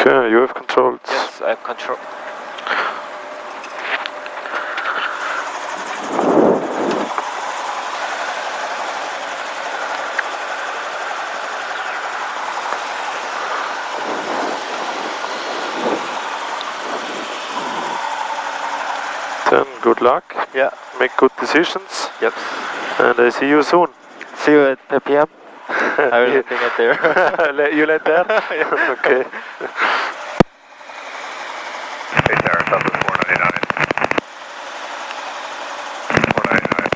Okay, you have controls. Yes, I have control. Then good luck. Yeah. Make good decisions. Yep. And I see you soon. See you at KCPM. I will landing it there. You land there? Yeah. Okay. Hey Sarah, Southwest 499. 499,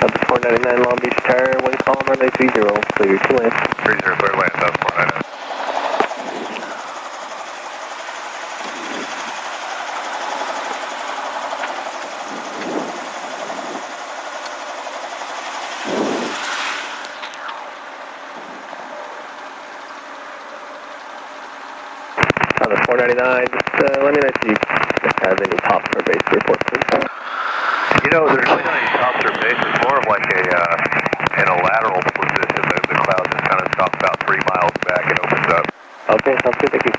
Southwest 499 Long Beach Tower, wind calm runway 30, clear to land. 30, clear land, Southwest 499. Southwest 499, just let me know if you have any tops for base report, please. You know, there's really not any tops or base. It's more of like in a lateral position. The cloud just kind of stops about 3 miles back and opens up. Okay, sounds good, thank you.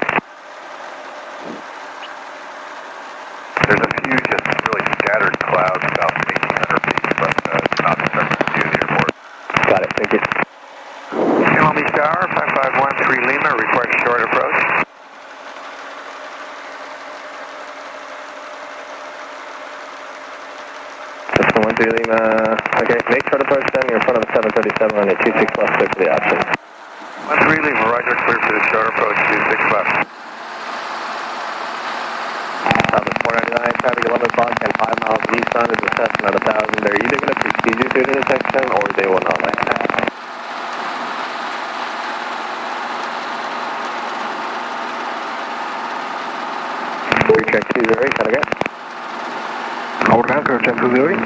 There's a few just really scattered clouds about 1,800 feet, but it's not obstructing the view of the airport. Got it, thank you. Long Beach Tower, 5513 Lima, requires short approach. Just 13 Lima, okay, make short approach then, you're in front of a 737 on a 26 left, clear for the option. 13 Lima, roger, clear for the short approach, 26 left. Southwest 499, traffic 11 o'clock and 5 miles east on is assessed at 1,000. They're either going to precede you through the intersection or they will not let you. Recheck 208, can I get? Hold down, go check 208.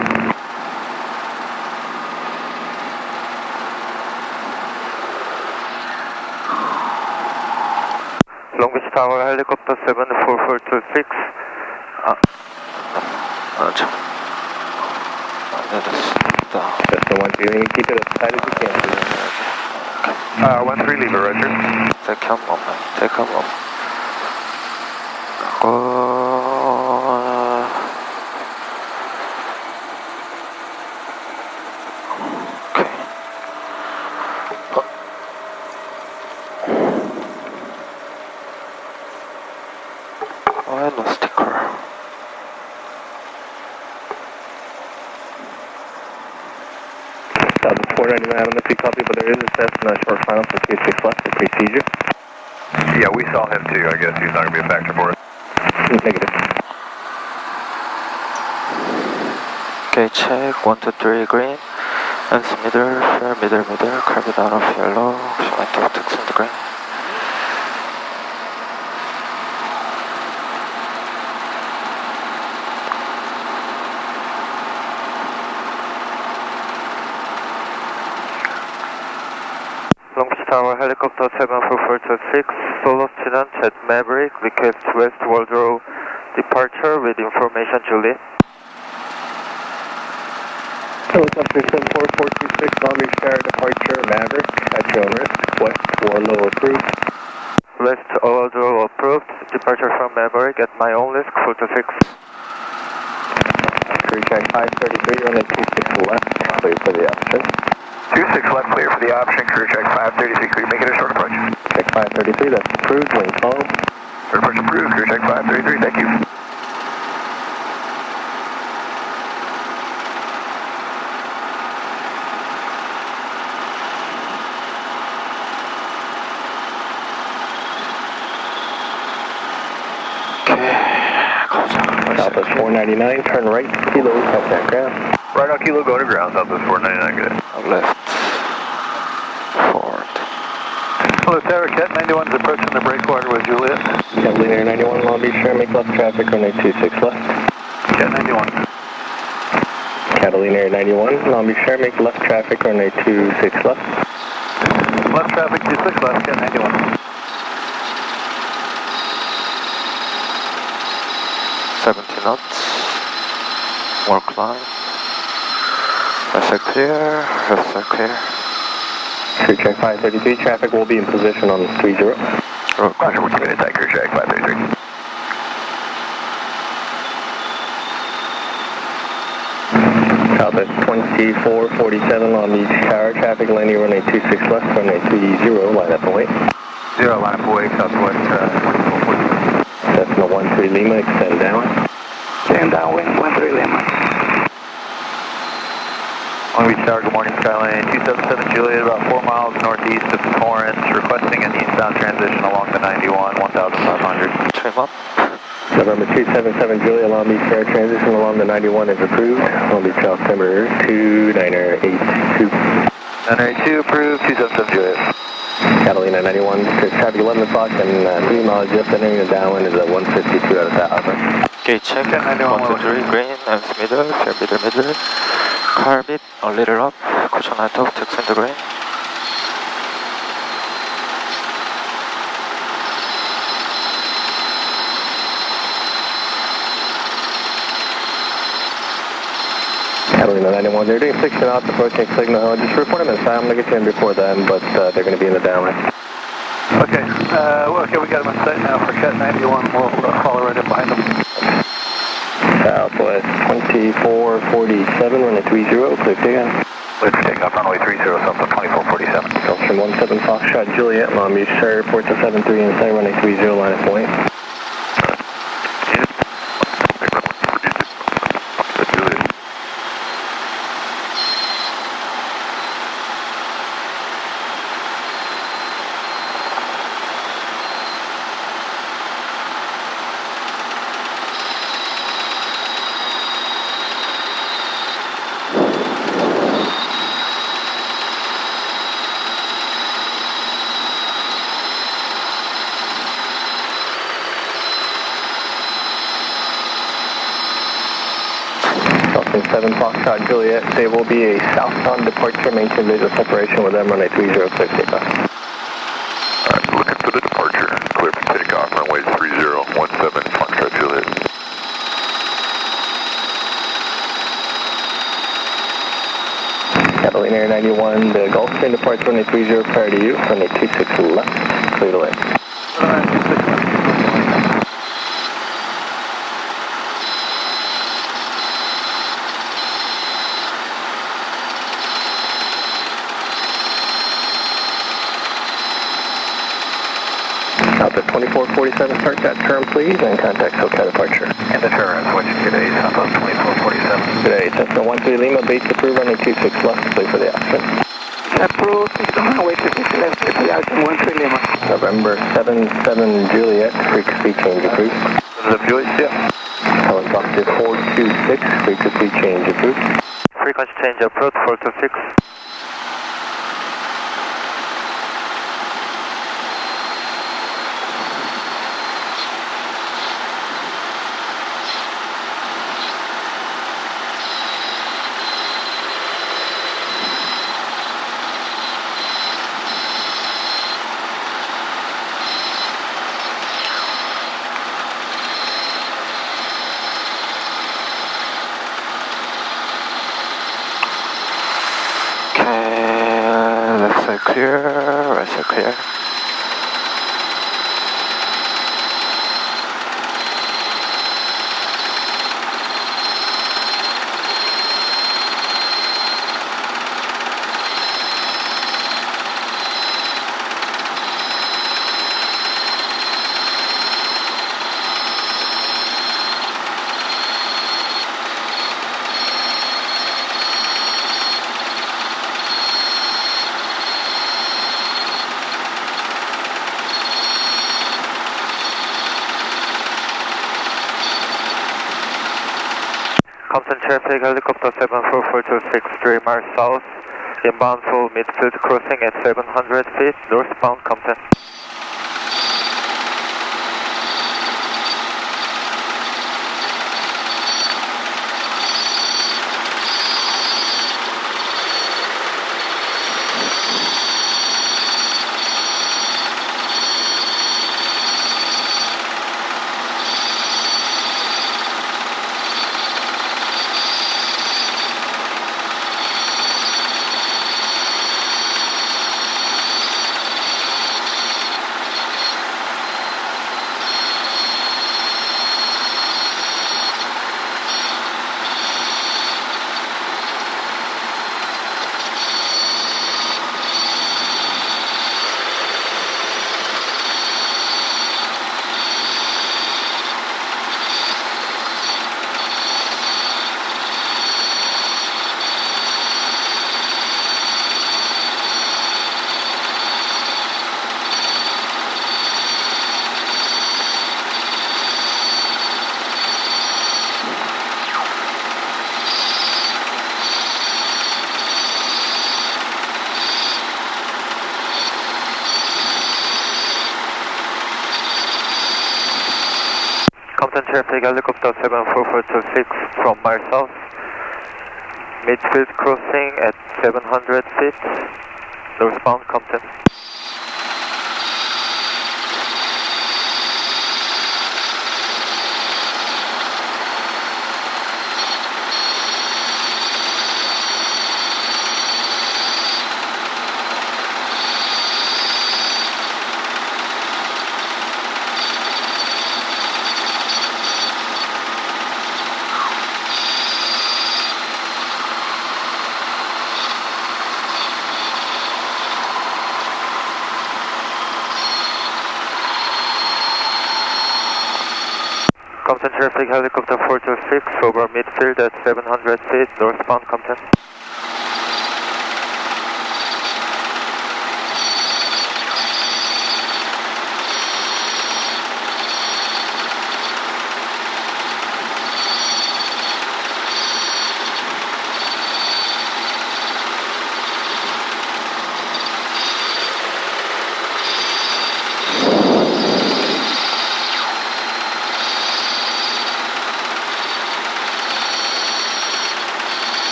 Long Beach Tower, helicopter 74426. 참. 내렸습니다. Just the 13, keep it as tight as you can. 13 Lima, roger. Take a moment, take a moment. Okay. Oh, I lost sticker. Southwest 499, I don't know if you copy, but there is a Cessna short final for 26 left to precede you. Yeah, we saw him too. I guess he's not going to be a factor for us. Negative. Okay, check 1, 2, 3 green. And middle, fair, middle, curve it out of yellow. Showing to text in the green. Long Beach Tower, helicopter 74426, solo student at Maverick, request West Waldorf departure with information Julie. Helicopter 74426, Long Beach Tower departure, Maverick, at your own risk, West Warlow approved. West Waldorf approved, departure from Maverick at my own risk, 426. Recheck 533, running 26 left, clear for the option. 26 left, clear for the option. Crew check 533, could you make it a short approach? Check 533, that's approved, wind calm. Short approach approved, crew check 533, thank you. Southwest 499, turn right, kilo, contact ground. Right on Kilo, go to ground, Southwest 499, good. Left. Forward. Hello, Tower, Cat 91 is approaching the breakwater with Juliet. Cat Linear 91, Long Beach Tower, make left traffic, runway 26 left. Cat 91. Catalina Air 91, Long Beach Tower, make left traffic, runway 26 left. Left traffic 26 left, Cat 91. 70 knots. More climb. Rest clear, rest clear. Crew check 533, traffic will be in position on 30. Roger, we're committed to crew check 533. Southwest 2447 Long Beach Tower, traffic landing runway 26 left, runway 30, line up and wait. 0, line up away, Southwest 2447. Cessna 13 Lima, extend down. Stand downwind, 13 Lima. Long Beach Tower, good morning, Skylane 277 Juliet, about 4 miles northeast of Torrance, requesting an eastbound transition along the 91, 1,500. Trim up. November 277 Juliet, Long Beach Fair transition along the 91 is approved. Long Beach South number 2982. 982 approved, 277 Juliet. Catalina 91, traffic 11 o'clock and 3 miles just entering the downwind is at 152 out of 1,000. Okay, check. 1, 2, 3, green, and middle, fair middle. Car bit a little up, cushion light up, text in the green. Catalina 91, they're doing 6 knots approaching signal. Just report them inside. I'm going to get you in before then, but they're going to be in the downwind. Okay, okay, we got them in sight now for Cat 91. We'll follow right in behind them. Southwest 2447, runway 30, clear takeoff. Clear for takeoff, runway 30, Southwest 2447. Gulfstream 17 Foxtrot Juliet, Long Beach Charter, report to 73 inside, runway 30, line of point. Gulfstream 7 Foxtrot Juliet, there will be a southbound departure, maintain visual separation with them, runway 30, clear takeoff. Alright, looking for the departure. Clear for takeoff, runway 3017 Foxtrot Juliet. Catalina Air 91, the Gulfstream departs runway 30 prior to you, runway 26 left, clear to land. Southwest 2447, start that turn please, and contact SoCal departure. And the turn, which today, Southwest 2447. Today, Cessna 13 Lima, base approved, runway 26 left, clear for the action. Approved, runway 26 left, clear for the action, 13 Lima. November 77 Juliet, frequency change approved. Juliet, yeah. Helen Foxtrot 426, frequency change approved. Frequency change approach 426. Okay, left side clear, right side clear. Compton traffic, helicopter 74426, 3 miles south, inbound full midfield crossing at 700 feet, northbound Compton. Compton traffic, helicopter 74426 from mile south. Midfield crossing at 700 feet. Northbound Compton. Compton traffic, helicopter 426 over midfield at 700 feet, northbound Compton.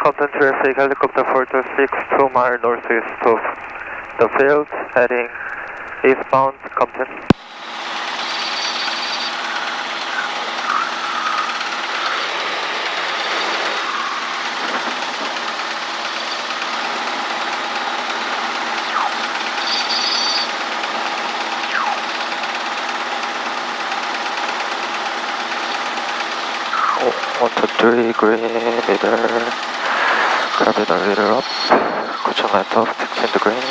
Compton traffic, helicopter 426, 2 mile northeast of the field, heading eastbound Compton. Oh, 123 green middle. Grab it a little up. Caution light off, taxi into green.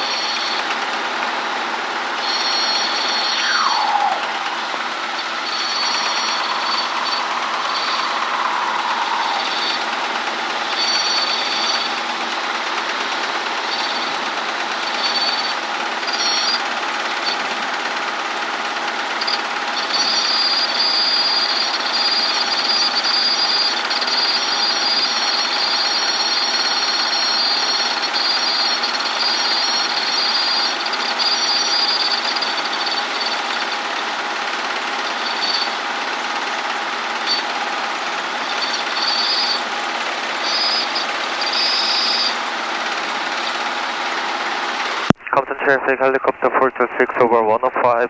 Compton traffic, helicopter 426 over 105,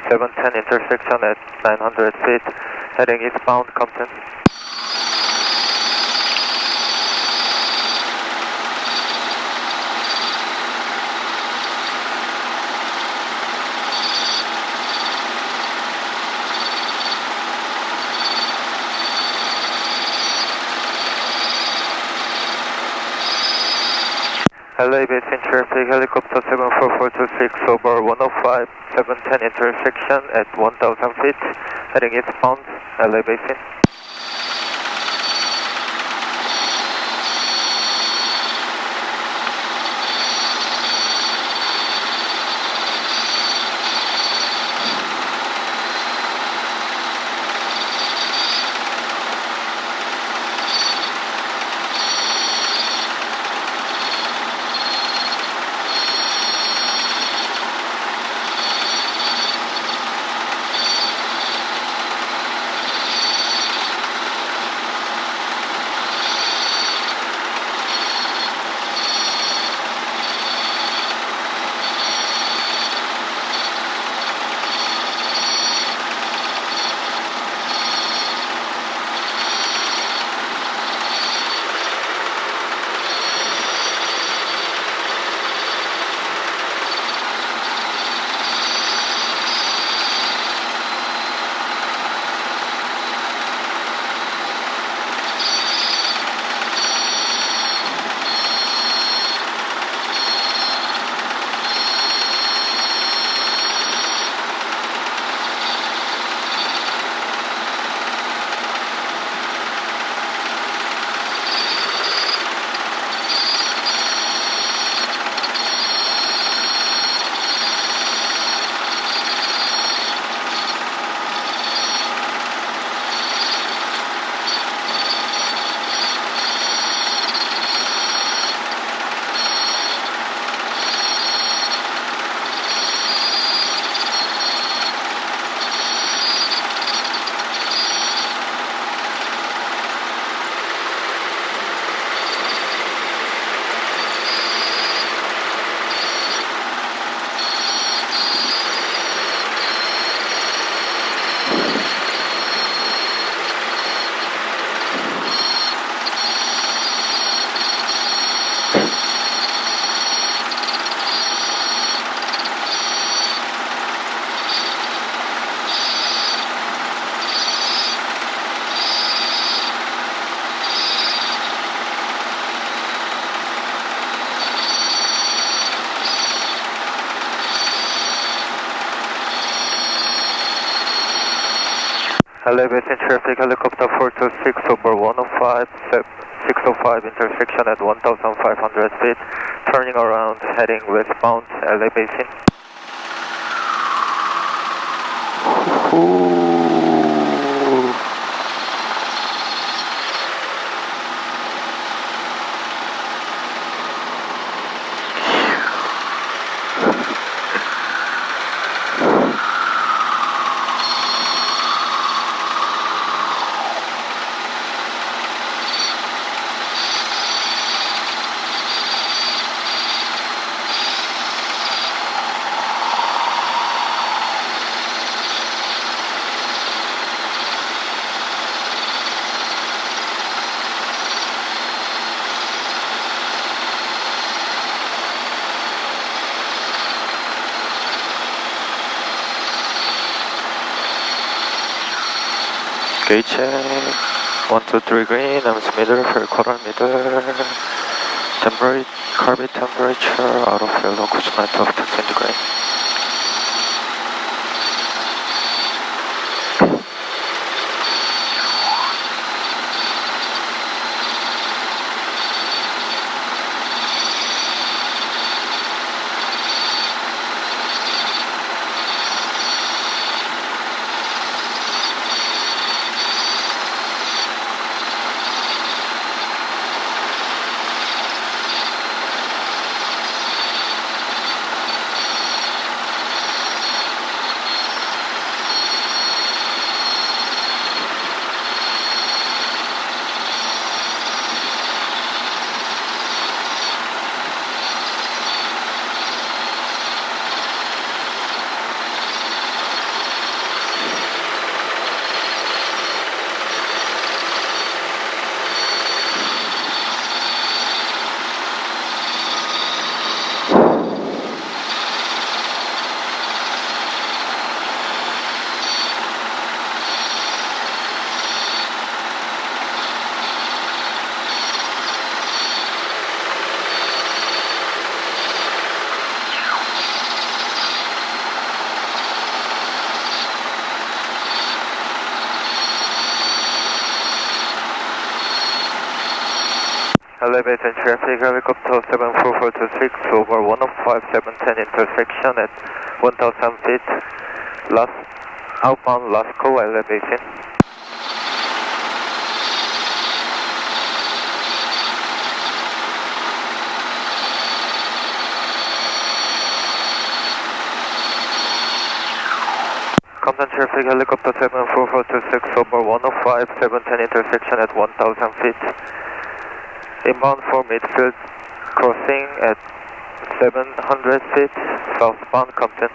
710 intersection at 900 feet, heading eastbound Compton. LA Basin traffic, helicopter 74426 over 105, 710 intersection at 1000 feet, heading eastbound, LA Basin. Elevation traffic, helicopter 426 over 105, 605 intersection at 1,500 feet, turning around, heading westbound, elevation. Ooh. Gauge check. 123 green, I'm middle, fuel quarter middle. Temperature, carbon temperature, out of fuel, cushion height of 2 centigrade. Elevation traffic, helicopter 74426 over 105, 710 intersection at 1,000 feet. Last outbound, last call, elevation. Compton traffic, helicopter 74426 over 105, 710 intersection at 1,000 feet. Inbound for midfield crossing at 700 feet, southbound Compton.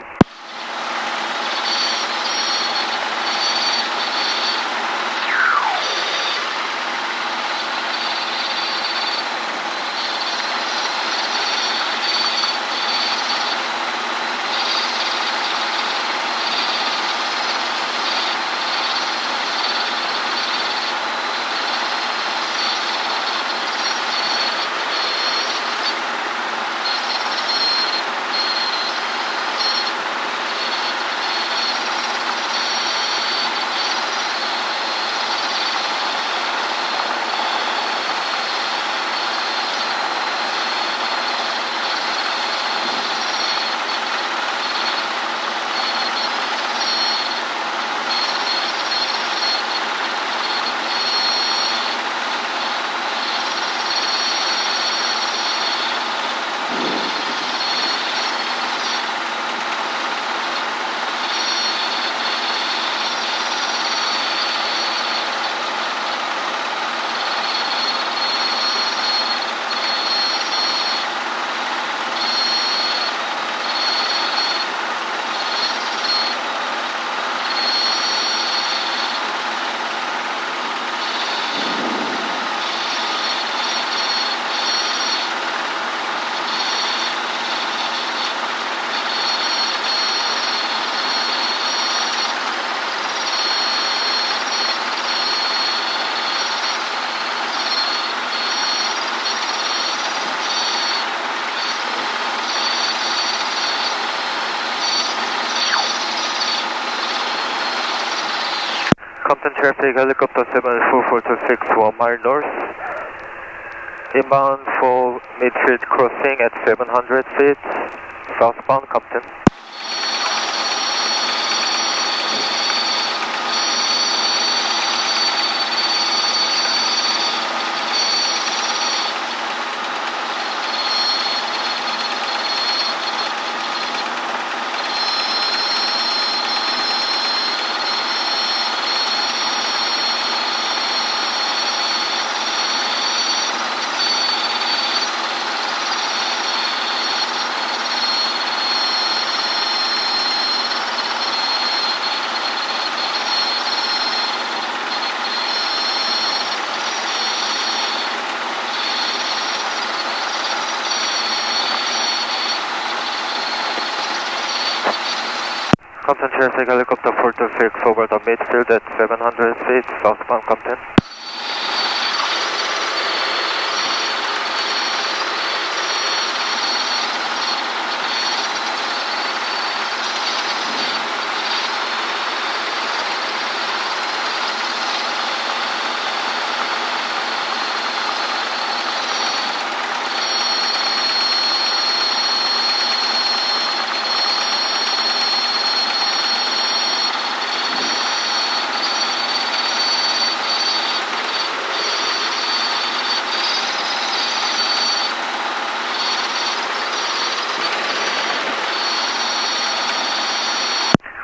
Compton traffic, helicopter 74426, 1 mile north. Inbound for midfield crossing at 700 feet, southbound Compton. Compton traffic, helicopter 426 over the midfield at 700 feet, southbound Compton.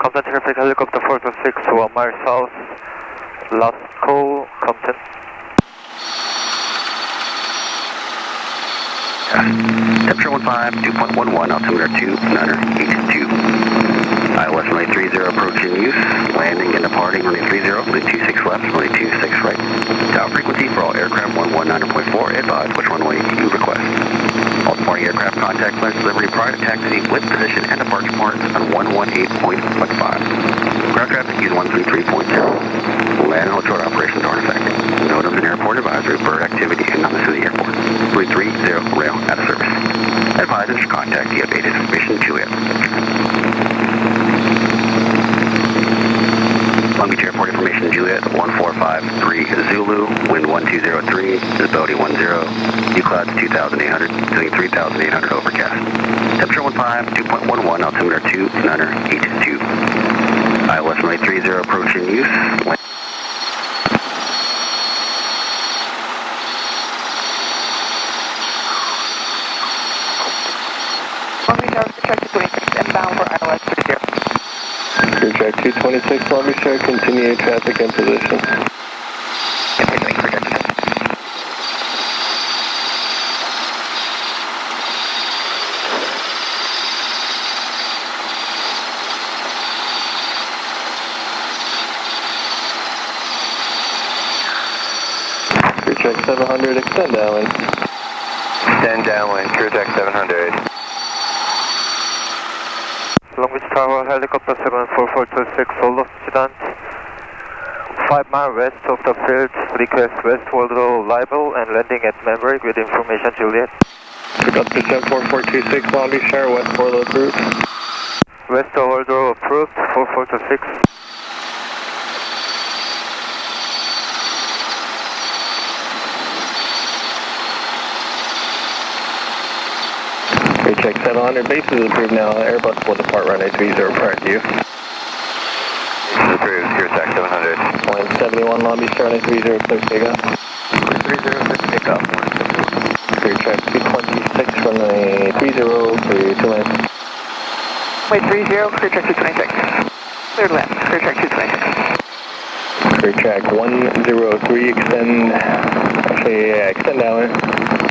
Compton traffic, helicopter 426, 1 mile south, last call, Compton. Temperature 15, 2.11, altimeter 2982. ILS runway 30 approaching use, landing and departing runway 30, runway 26 left, runway 26 right. Tower frequency for all aircraft 119.4, advise which runway you request. All departing aircraft contact plans delivery prior to taxi with position and departure points on 118.15. Ground traffic use 133.0. Land and hold short operations are in effect. Note of an airport advisory bird activity in non-city airport. 330 rail out of service. Advisors to contact the updated Mission Juliet. Long Beach Airport information Juliet 1453 Zulu, wind 1203, visibility 10, view clouds 2,800, doing 3,800 overcast. Temperature 15, 2.11, altimeter 2982. ILS runway 30 approaching use. Long Beach Air, check 226, inbound for ILS 30. Crew check 226, Long Beach Air, continue traffic in position. Crew check 700, extend downwind. Extend downwind, crew check 700. Long Beach Tower, helicopter 74426, solo student, 5 miles west of the field, request westward row libel and landing at Maverick with information Juliet. Helicopter 74426, Long Beach Tower, west 4 low approved. Westward row approved, 4426. Crew check 700, base is approved now, Airbus will depart runway 30 prior to you. Approved, crew check 700. 171 Long Beach Tower, runway 30, clear takeoff. 306 takeoff, 171. Clear track 226, runway 30, clear to land. Runway 30, clear track 226. Clear to land, clear track 226. Clear track 103, extend, actually, yeah, extend downwind.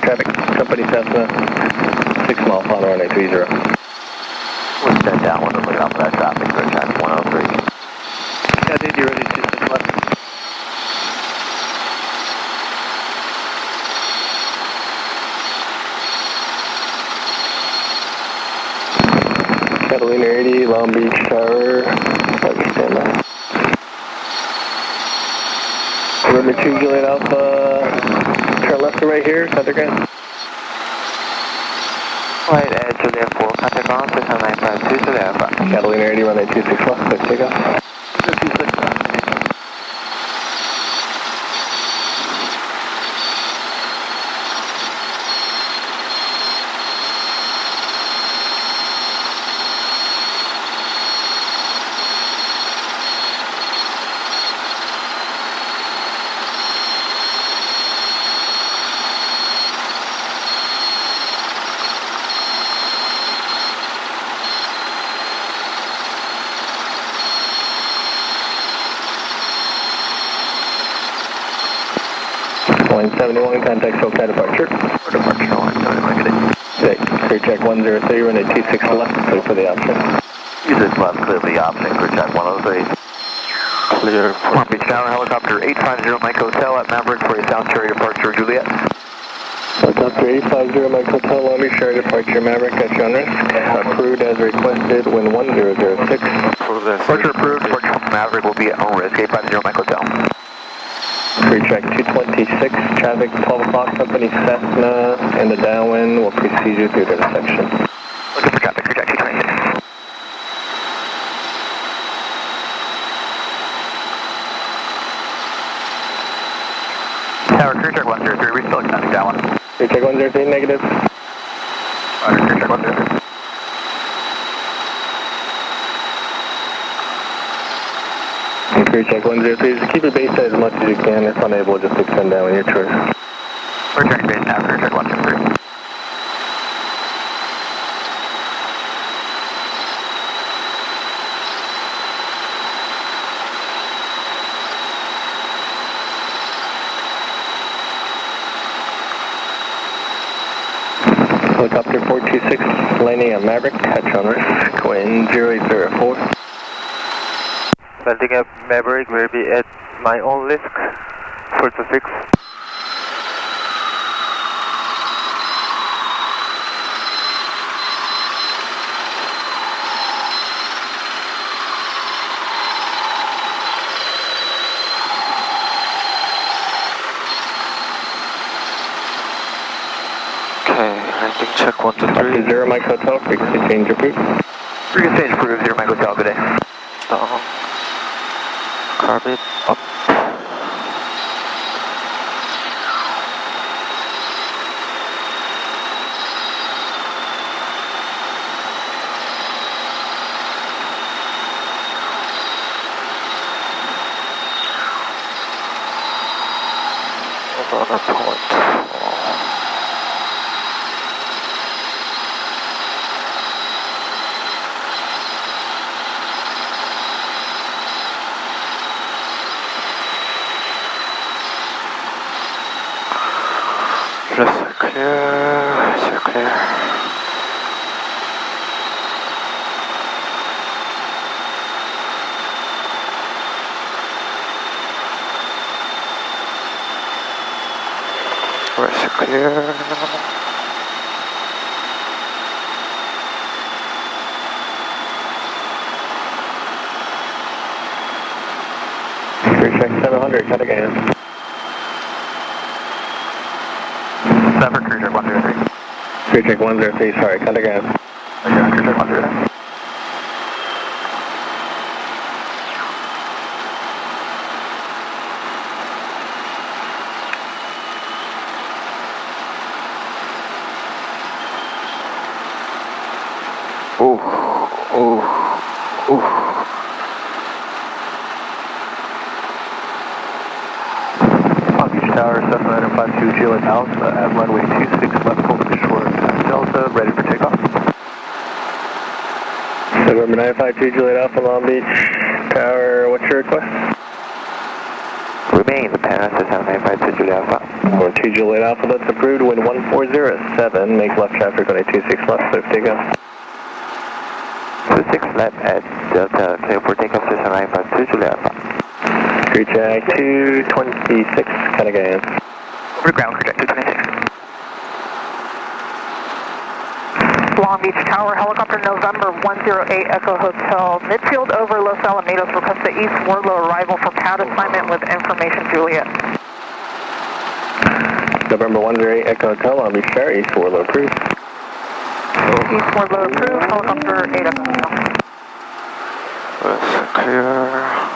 Traffic, company Cessna, 6 miles on runway 30. We'll extend downwind and look out for that traffic, clear track 103. Yeah, dude, you're ready to 6 left. Catalina 80, Long Beach Tower, stand by. Number 2, Juliet Alpha, turn left to right here, center ground. Right at Juliet 4, contact on 60952 Juliet Alpha. Catalina 80, runway 26 left, clear takeoff. 26 left. line 71, contact SoCal departure. For departure, line 71, good day. Clear check 103, runway 26 left, clear for the option. Use this left, clear for the option, clear check 103. Clear Long Beach Tower, helicopter 850 Mike Hotel at Maverick for your South Cherry departure, Juliet. Helicopter 850 Mike Hotel, Long Beach Cherry departure, Maverick, catch you on risk. Approved as requested, wind 1006. Departure approved, departure from Maverick will be at on risk, 850 Mike Hotel. Clear check 226, traffic 12 o'clock, company Cessna, and the downwind will precede you through the intersection. Looking for traffic, clear check 226. Tower, clear check 103, we still accepting that one. Clear check 103, negative. Roger, clear check 103. Clear check 103, just keep your base as much as you can. If unable, just extend down when you're choice. We're turning base now, clear check 123. Helicopter 426, landing at Maverick, catch on risk, wind 0804. Landing at Maverick will be at my own risk, 426. Okay, landing check 1 to 3. 0 Mike Hotel, frequency change approved. Frequency change approved, 0 Mike Hotel, good day. Down. Carbon up. Hold on a point. Just clear, just clear. Rest clear. Clear check 700, cut again. Maverick, clear check 103. Clear check 103, sorry, cut again. Okay, clear check 103. Long Beach Tower, Cessna 952 Juliet Alpha at runway 26 left, hold the short Delta, ready for takeoff. November 952 Juliet Alpha, Long Beach Tower, what's your request? Remain the pass at 952 Juliet Alpha. 42 Juliet Alpha, that's approved, wind 1407, make left traffic on a 26 left, clear for takeoff. 26 left at Delta, clear for takeoff to 952 Juliet Alpha. Clear check 226, cut again. Over to ground, clear check 226. Long Beach Tower, helicopter November 108 Echo Hotel, midfield over Los Alamitos, request the East Wardlow arrival for pad assignment with information, Juliet. November 108 Echo Hotel, Long Beach Tower, East Warlow approved. East Wardlow approved, helicopter 8 Echo Hotel. Rest clear.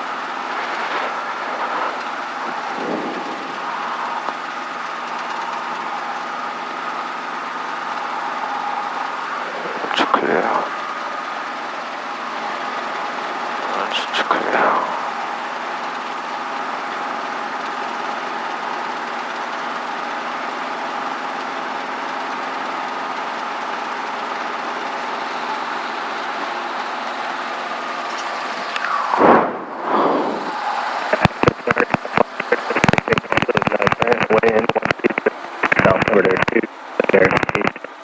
Order 2, center,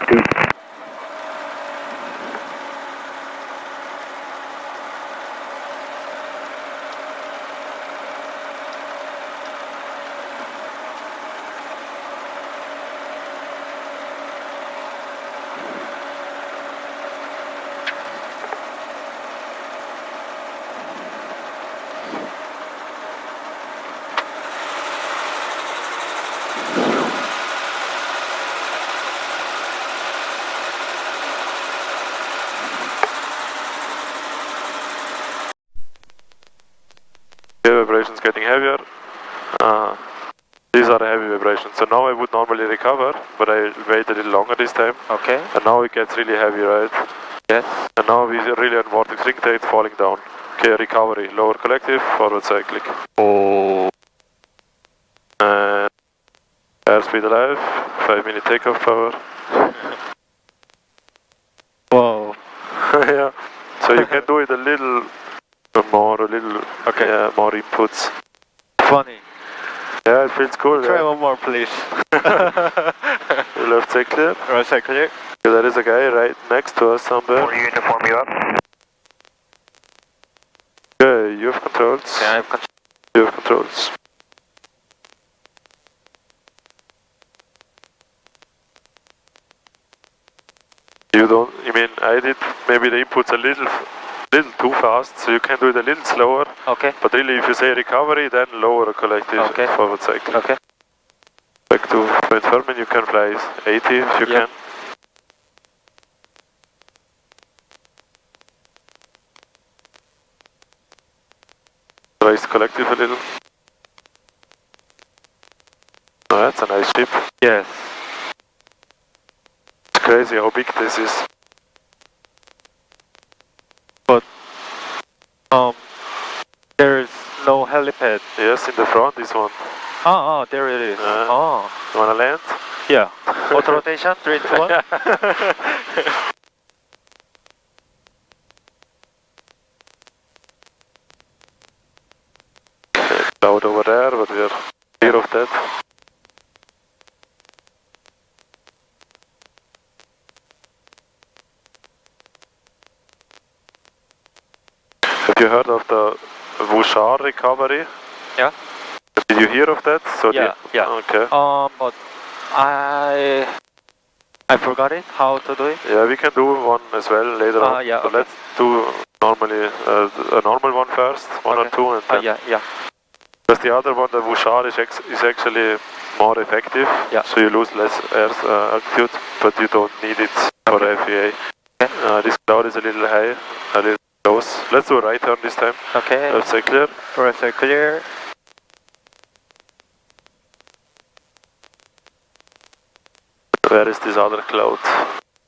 2. The vibrations getting heavier. These are heavy vibrations. So now I would normally recover, but I wait a little longer this time. Okay. And now it gets really heavy, right? Yes. And now we are really on vortex ring state, falling down. Okay, recovery. Lower collective, forward cyclic. Oh. And airspeed alive, 5-minute takeoff power. Whoa. Yeah. So you can do it a little more, Okay. Yeah, more inputs. Funny. Yeah, it feels cool. Try Yeah. one more, please. Left side clear. Right side clear. There is a guy right next to us somewhere. For uniform you up. Okay, you have controls. Yeah, I have control. You have controls. You don't, I mean, I did maybe the inputs a little too fast, so you can do it a little slower. Okay. But really, if you say recovery, then lower collective, Okay. forward cycle. Okay. Back to point Fermin, you can fly 80 if you can. Raise collective a little. Oh, that's a nice ship. Yes. It's crazy how big this is. But there's no helipad. Yes, in the front is one. Oh, there it is. Oh. You wanna land? Yeah. Auto rotation, 3, 2, 1. Cloud over there, but we are clear of that. Have you heard of the Wushar recovery? Yeah. Did you hear of that? So Yeah, yeah. Okay. But I forgot it, how to do it. Yeah, we can do one as well later on. Yeah, So okay. let's do normally a normal one first, one Okay. or two, and then Yeah. because the other one, the Wushar, is actually more effective. Yeah. So you lose less air altitude, but you don't need it for FEA. Okay. This cloud is a little high, a little close. Let's do a right turn this time. Okay. Left side clear. Right side clear. Where is this other cloud?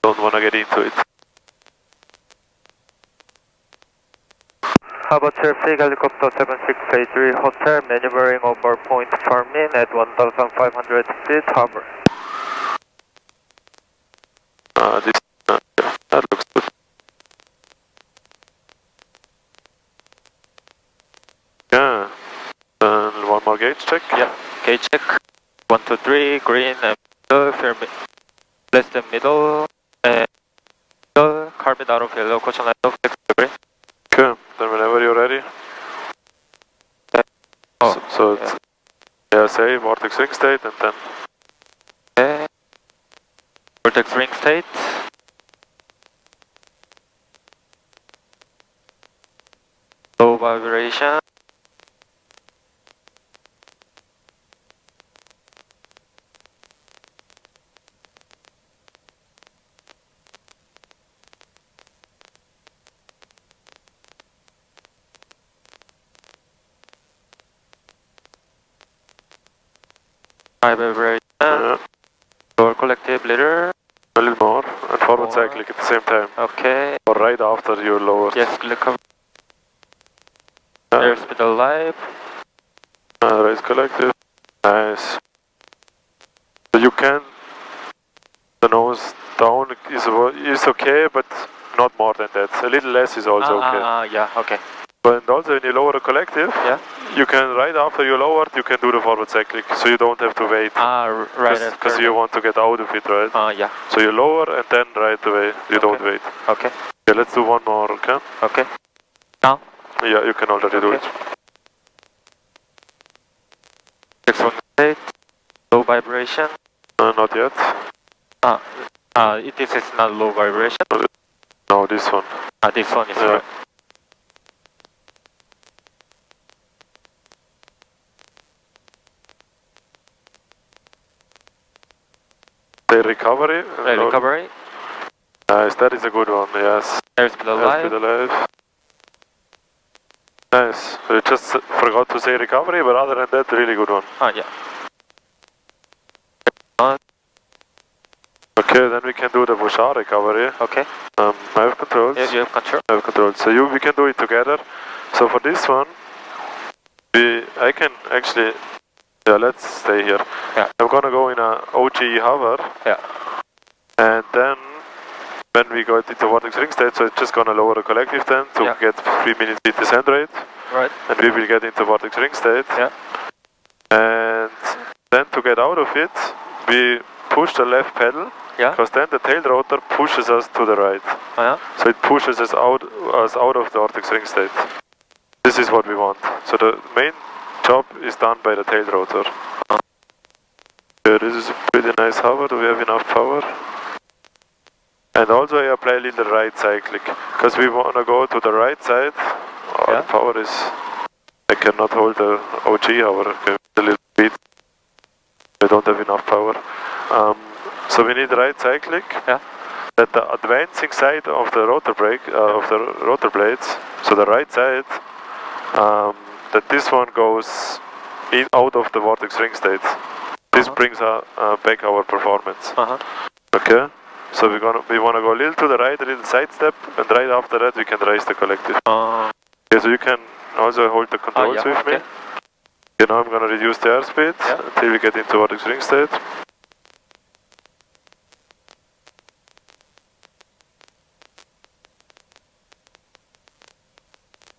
Don't want to get into it. How about traffic, helicopter 7683 hotel, maneuvering over point Fermin at 1,500 feet, hover. That looks good. Yeah. Then one more gauge check. Yeah. Gauge check. 1, 2, 3. Green and middle. Fermi. Less than middle. And middle. Carbon out of yellow. Caution light off. 6 degree. Okay. Then whenever you're ready. Oh. So it's, yeah, say vortex ring state and then. Okay. Vortex ring state. Low vibration. High vibration. Lower collective leader. A little more and forward More. cyclic at the same time. Okay. Or right after you lowered. Yes, click up. There's middle live. Raise collective. Nice. So you can. The nose down is okay, but not more than that. A little less is also okay. Yeah, okay. But also when you lower a collective, Yeah. you can, right after you lowered, you can do the forward cyclic, so you don't have to wait. Right. Because you want to get out of it, right? Yeah. So you lower and then right away, you don't wait. Okay. Okay, let's do one more, okay? Okay. Now? Yeah, you can already do it. 618, low vibration. Not yet. This is not low vibration. No, this one. This one is right. The recovery. Recovery. Nice, that is a good one, yes. Airspeed alive. Airspeed alive. Nice. We just forgot to say recovery, but other than that, really good one. Yeah. Okay, then we can do the Bouchard recovery. Okay. I have controls. Yes, you have control. I have controls. So we can do it together. So for this one, I can actually, let's stay here. Yeah. I'm gonna go in a OGE hover. Yeah. And then when we go into vortex ring state, so it's just gonna lower the collective then to get 3 minutes descent rate. Right. And we will get into vortex ring state. Yeah. And then to get out of it, we push the left pedal. Yeah. Because then the tail rotor pushes us to the right. Yeah. So it pushes us out of the vortex ring state. This is what we want. So the main job is done by the tail rotor. Yeah, this is a pretty nice hover. Do we have enough power? And also I apply a little right cyclic, because we want to go to the right side. The power is, I cannot hold the OG hover, okay, a little bit. I don't have enough power. So we need right cyclic. Yeah. That the advancing side of the rotor brake, of the rotor blades, so the right side, that this one goes in out of the vortex ring state. This brings back our performance. Okay. So we want to go a little to the right, a little side step, and right after that we can raise the collective. Okay, so you can also hold the controls with me. Okay, now I'm going to reduce the airspeed until we get into vortex ring state.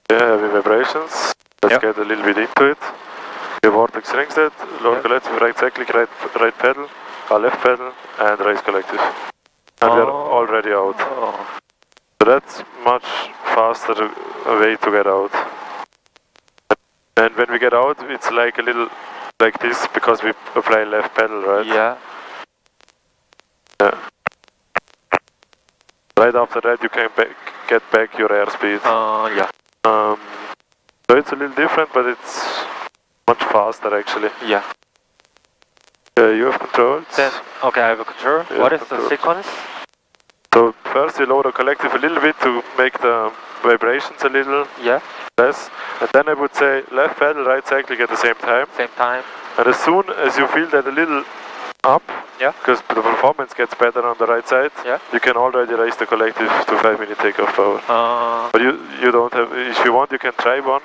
Yeah, heavy vibrations. Let's get a little bit into it. Okay, vortex ring state, lower collective, right cyclic, right pedal, left pedal, and raise collective. And we are already out. So that's much faster way to get out. And when we get out, it's like a little like this because we apply left pedal, right? Yeah. Yeah. Right after that, you can get back your airspeed. Yeah. So it's a little different, but it's much faster actually. Yeah. You have controls. Then, okay, I have a control. What is the sequence? So first you lower the collective a little bit to make the vibrations a little less. And then I would say left pedal, right cyclic at the same time. Same time. And as soon as you feel that a little up, because the performance gets better on the right side, you can already raise the collective to 5-minute takeoff power. But you don't have, if you want you can try one.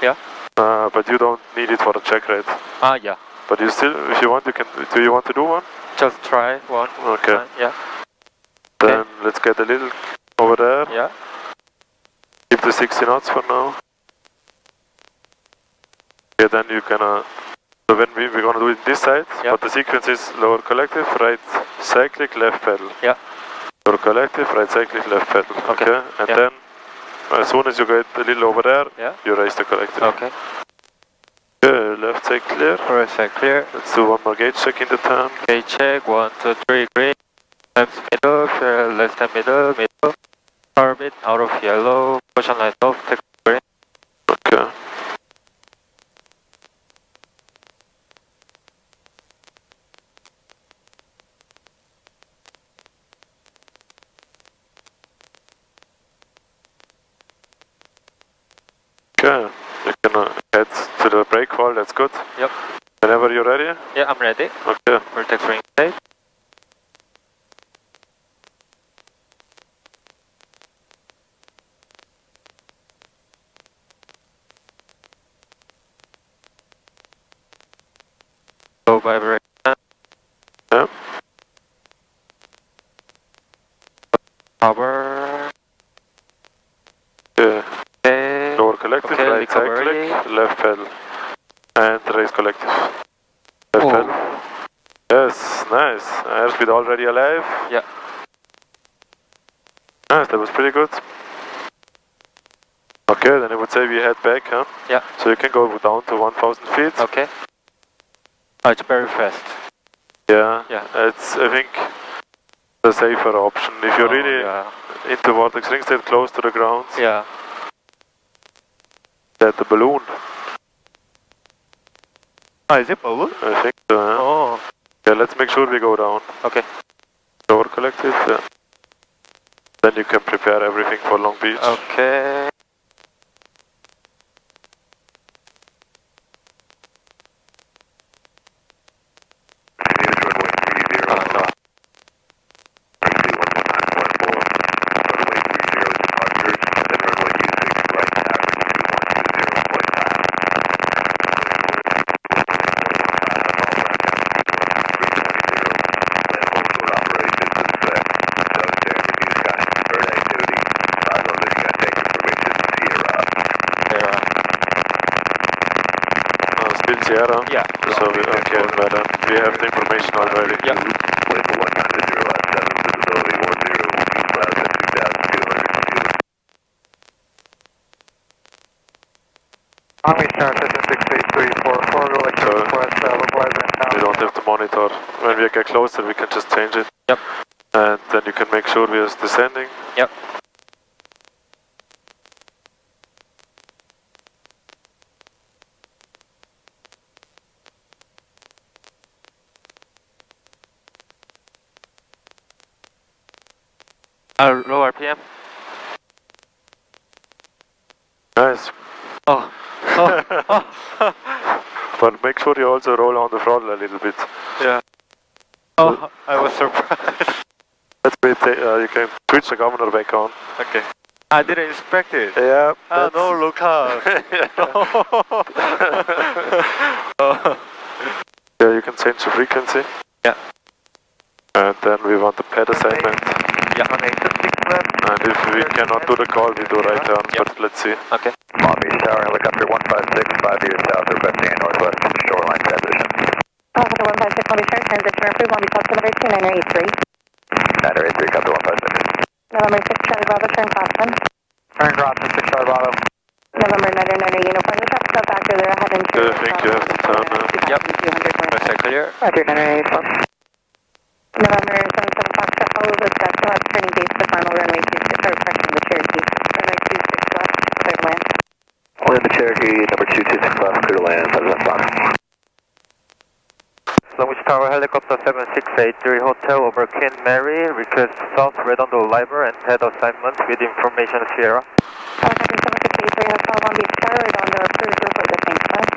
Yeah. But you don't need it for the check rate. Yeah. But you still, if you want, you can. Do you want to do one? Just try one. Okay. Yeah. Then let's get a little over there. Yeah. Keep the 60 knots for now. Okay, then you can. So when we're gonna do it this side, but the sequence is lower collective, right cyclic, left pedal. Yeah. Lower collective, right cyclic, left pedal. Okay. And then, as soon as you get a little over there, you raise the collective. Okay. Okay, left side clear. Right side clear. Let's do one more gauge check in the turn. Gauge check, 1, 2, 3, green. Left middle, less than middle, orbit, out of yellow, caution light off, take green. Okay. Okay, you can head to the brake wall, that's good. Yep. Whenever you're ready? Yeah, I'm ready. Okay. Vortex ring state. Low vibration. Yeah. Power. Yeah. Okay. Lower collective, right cyclic, left pedal. Race Collective. FL. Yes, nice. Airspeed already alive. Yeah. Nice, that was pretty good. Okay, then I would say we head back, huh? Yeah. So you can go down to 1,000 feet. Okay. Oh, it's very fast. Yeah. Yeah. It's, I think, the safer option. If you're really into vortex ring state, close to the ground, Yeah. at the balloon. Oh, is it balloon? I think so, yeah. Oh. Yeah, let's make sure we go down. Okay. Lower collective, yeah. Then you can prepare everything for Long Beach. Okay. Sierra? Yeah. So, we, okay, we have the information already. Yeah. Army Star 76834, go like request, localize and we don't have to monitor. When we get closer, we can just change it. Yep. And then you can make sure we are descending. Yep. Low RPM. Nice. Oh. But make sure you also roll on the throttle a little bit. Yeah. Oh, I was surprised. That's great. You can switch the governor back on. Okay. I didn't expect it. Yeah. Oh no, look out. Yeah, you can change the frequency. Yeah. And then we want the pad assignment. Yeah. And if we cannot do the call, we do right turns, but let's see. Okay. Long Beach Tower, helicopter 156, 5 years south, requesting a northwest shoreline transition. Helicopter 156, Long Beach Tower, transition approved, Long Beach Alpha, number 2983. 983, helicopter 156. November 6, Charlie Bravo, turn crosswind. turn crosswind 6 Charlie Bravo. November 990, uniform, the traffic stop factor there, ahead and I think you have to turn. Yep. Press that clear. Roger, 984. November 77, Foxtrot, follow the Scotch left, turning base to final runway 26, or correction, the Cherokee. Runway 26 left, clear to land. Land the Cherokee, number 226 left, clear to land, 7 Fox. Long Beach Tower, helicopter 7683 Hotel over Queen Mary, request South Redondo Liber and head assignment with information Sierra. Helicopter 7683 Hotel, Long Beach Tower, Redondo approved, report the tank farm.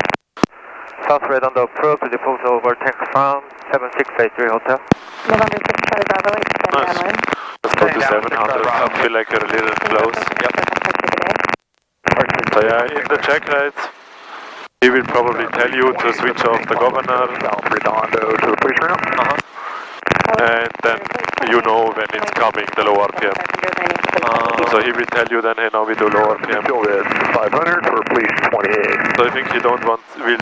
South Redondo approved, disposal over tank farm, 7683 Hotel. November 6, Charlie Bravo, extend Nice. downwind. Let's go to 700. I feel like you're a little close. Yep. So yeah, in the check ride, he will probably tell you to switch off the governor. South Redondo to the police room. And then you know when it's coming, the low RPM. So he will tell you then, hey, now we do low RPM. Still with 500 for police 28. So I think he don't want, will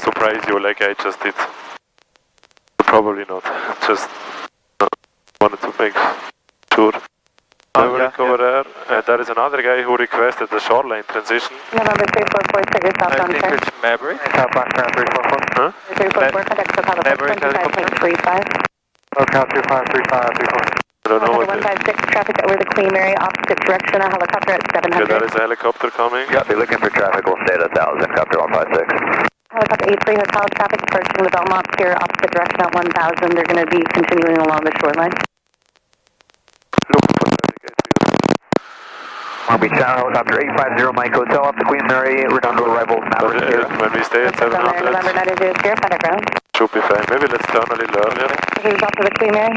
surprise you like I just did. Probably not, just wanted to make sure. Over there, there is another guy who requested the shoreline transition. November 344, trigger southbound turn. It's Maverick. Southbound turn 344. Huh? 344, contact SoCal Maverick 25.35. SoCal 2535, 344. I don't know what Helicopter 156, traffic over the Queen Mary, opposite direction, a helicopter at 700. Okay, there is a helicopter coming. Be looking for traffic, we'll stay at 1,000, copter 156. Helicopter 83 Hotel, traffic approaching the Belmont Pier, opposite direction at 1000. They're going to be continuing along the shoreline. Long Beach Tower, helicopter 850, Mike Hotel, up to Queen Mary, Redondo arrival, Maverick Sierra. When we stay at November 700, 900, Sierra, ground. should be fine. Maybe let's turn a little earlier. This is off to the Queen Mary.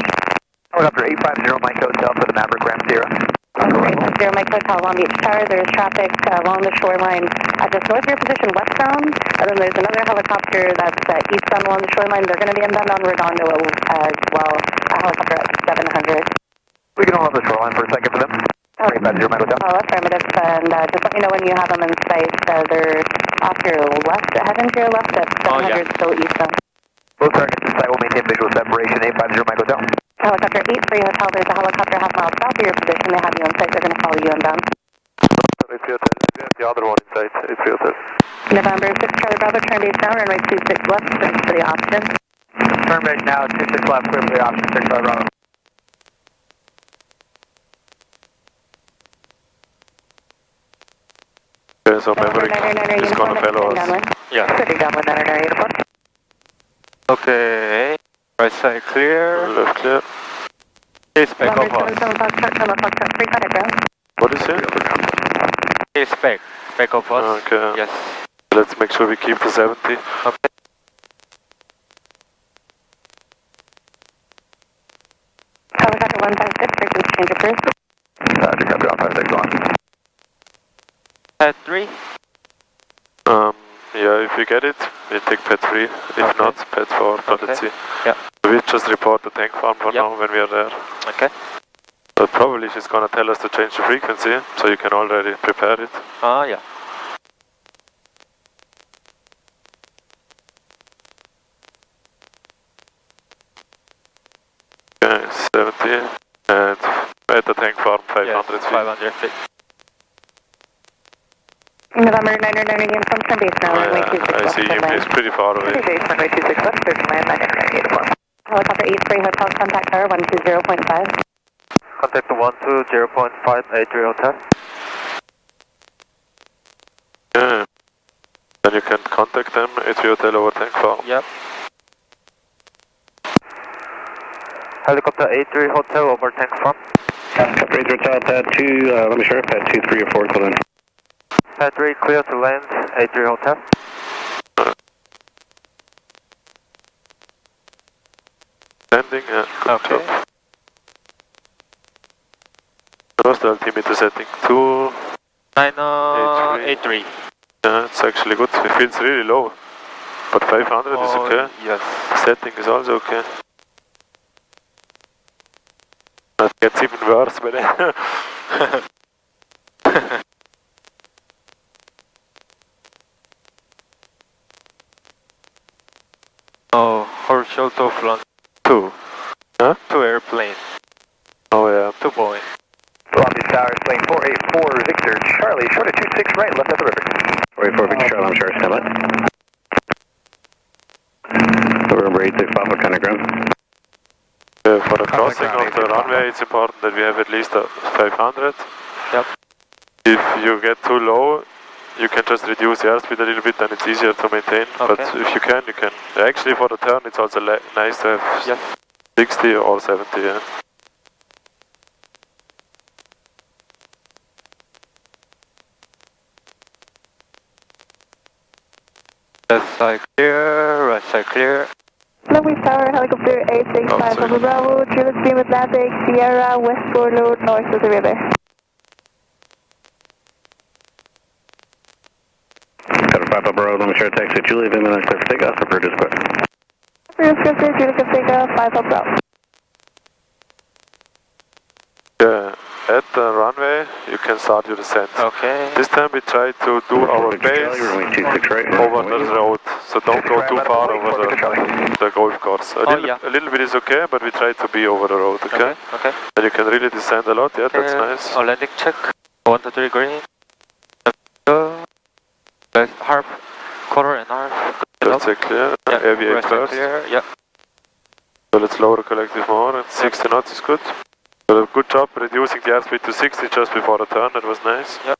Helicopter 850, Mike Hotel for the Maverick Ram Sierra. 850 Mike Hotel, Long Beach Tower. There's traffic along the shoreline just north of your position, westbound. And then there's another helicopter that's eastbound along the shoreline. They're going to be inbound on Redondo as well. A helicopter at 700. We can hold on the shoreline for a second for them. Okay. 850 Mike Hotel. Oh, affirmative, and just let me know when you have them in sight. They're off your left, heading to your left at 700 still eastbound. Both targets in sight will maintain visual separation, 850 Mike Hotel. Helicopter 83 Hotel, there's a helicopter half mile south of your position. They have you in sight. They're going to follow you inbound. It's the hotel. We have the other one inside. It's the hotel. November 6 Charlie Bravo, turn base down, runway 26 left, thanks for the option. Turn right now, 26 left, clear for the option, 6 Charlie Bravo. Okay, so Maverick is gonna follow us. Yeah. Pretty downwind 984. Okay. Right side clear. Left clear. He's back November of us. 77 Foxtrot, Lima Foxtrot 3, contact ground. What is it? He's back of us. Okay. Yes. Let's make sure we keep the 70. Okay. Helicopter 156, frequency change approved. Roger, copy 156 on. Pad 3. Yeah, if we get it, we take pad 3. If not, pad 4, but let's see. Yeah. We just report the tank farm for Yep. now when we are there. Okay. But probably she's gonna tell us to change the frequency, so you can already prepare it. Ah, yeah. Okay, 70. And at the tank farm, 500 Yes, feet. 500 feet. November 990 again from turn base now, runway 26 I left, see him, land. he's pretty far away. Base, runway 26 left, clear to land, 984. Helicopter 83 Hotel, contact tower 120.5. Contact 120.583 Hotel. Yeah. Then you can contact them at the hotel over tank farm. Yep. Helicopter 83 Hotel over tank farm. Helicopter 83 Hotel, pad 2, let me sure, pad 2, 3 or 4, clear in. Pad 3 clear to land, 83 Hotel. Landing, yeah. Okay. What's the altimeter setting? 2. 983. Yeah, it's actually good. It feels really low. But 500 is okay. Yes. Setting is also okay. That gets even worse when Oh, Herschel to Flan 2. Huh? 2 airplane. Oh yeah. 2 Boeing. Long Beach Tower, plane 484 Victor Charlie, short of 26 right, left at the river. 484 Victor Charlie, I'm sure, stand by. November 86 Papa, contact ground. For the crossing of the runway, it's important that we have at least a 500. Yep. If you get too low, you can just reduce the airspeed a little bit, and it's easier to maintain. Okay. But if you can, you can. Actually, for the turn, it's also nice to have Yes. 60 or 70. Yeah. Left side clear, right side clear. Long Beach Tower, helicopter 865 sorry. Papa Bravo, Julius Beam Atlantic, Sierra, West Forload, north of the river. Got a 5 Papa Road, let me sure, taxi Julia, then clear for takeoff, or Purdue Square. Julius Scripted, Julius Scripted, 5 Papa Bravo. Yeah. At the runway, you can start your descent. Okay. This time we try to do our base Runway 26 right. over the road, so don't go too far over the golf course. A little bit is okay, but we try to be over the road, okay? Okay. And you can really descend a lot, yeah, that's nice. Oh, landing check. 1 to 3 green. Go. Left half. Quarter and half. That's a clear. Aviate right side first. clear. Yeah. So let's lower the collective more, and 60 knots is good. So good job reducing the airspeed to 60 just before the turn, that was nice. Yep.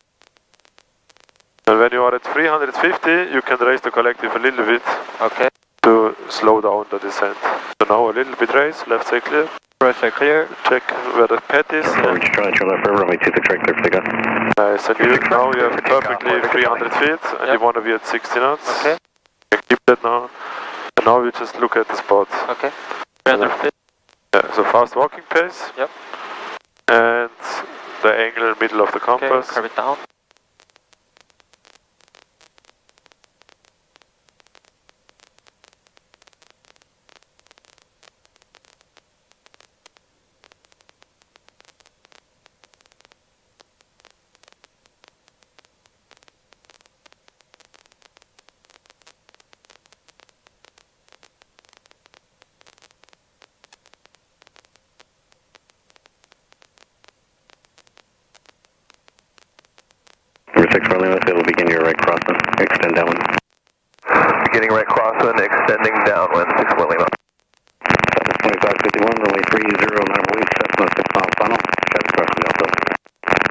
And when you are at 350, you can raise the collective a little bit Okay. to slow down the descent. So now a little bit raise, left side clear. Right side clear. Check where the pad is. Charlie, Charlie left river, runway 26 right, clear for takeoff. Nice, and now you have perfectly 300 feet, and you want to be at 60 knots. Okay. You can keep that now. And now we just look at the spot. Okay. 300 feet. Yeah, so fast walking pace. Yep. And the angle middle of the compass. Okay, curve it down. 6 for Lima, it'll begin your right crosswind, extend downwind. Beginning right crosswind, extending downwind, 6 for Lima. 2551, runway 30, line of weight, Cessna 6 miles final, traffic crossing Delta.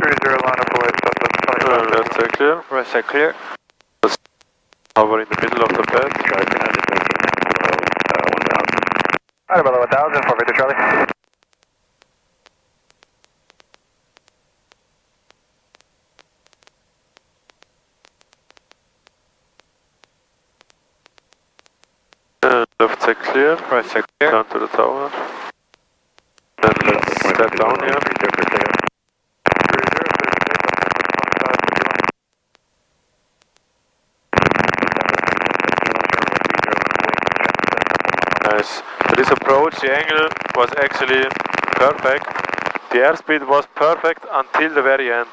30, line of weight, Cessna 25. Left side clear. Right side clear. Just hover in the middle of the pad. Charlie Fernandez, below 1000. Right below 1000 for Victor Charlie. Left side clear. Right side clear. Down to the tower. Then let's step down here. Nice. So this approach, the angle was actually perfect. The airspeed was perfect until the very end.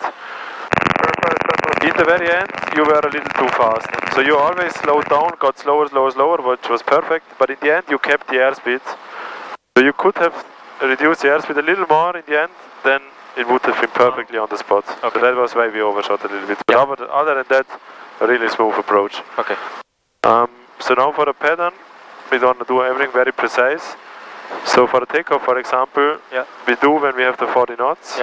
In the very end, you were a little too fast. So you always slowed down, got slower, slower, slower, which was perfect. But in the end, you kept the airspeed. So you could have reduced the airspeed a little more in the end, then it would have been perfectly on the spot. Okay. So that was why we overshot a little bit. But Yeah. other than that, a really smooth approach. Okay. So now for the pattern, we don't do everything very precise. So for the takeoff, for example, we do when we have the 40 knots,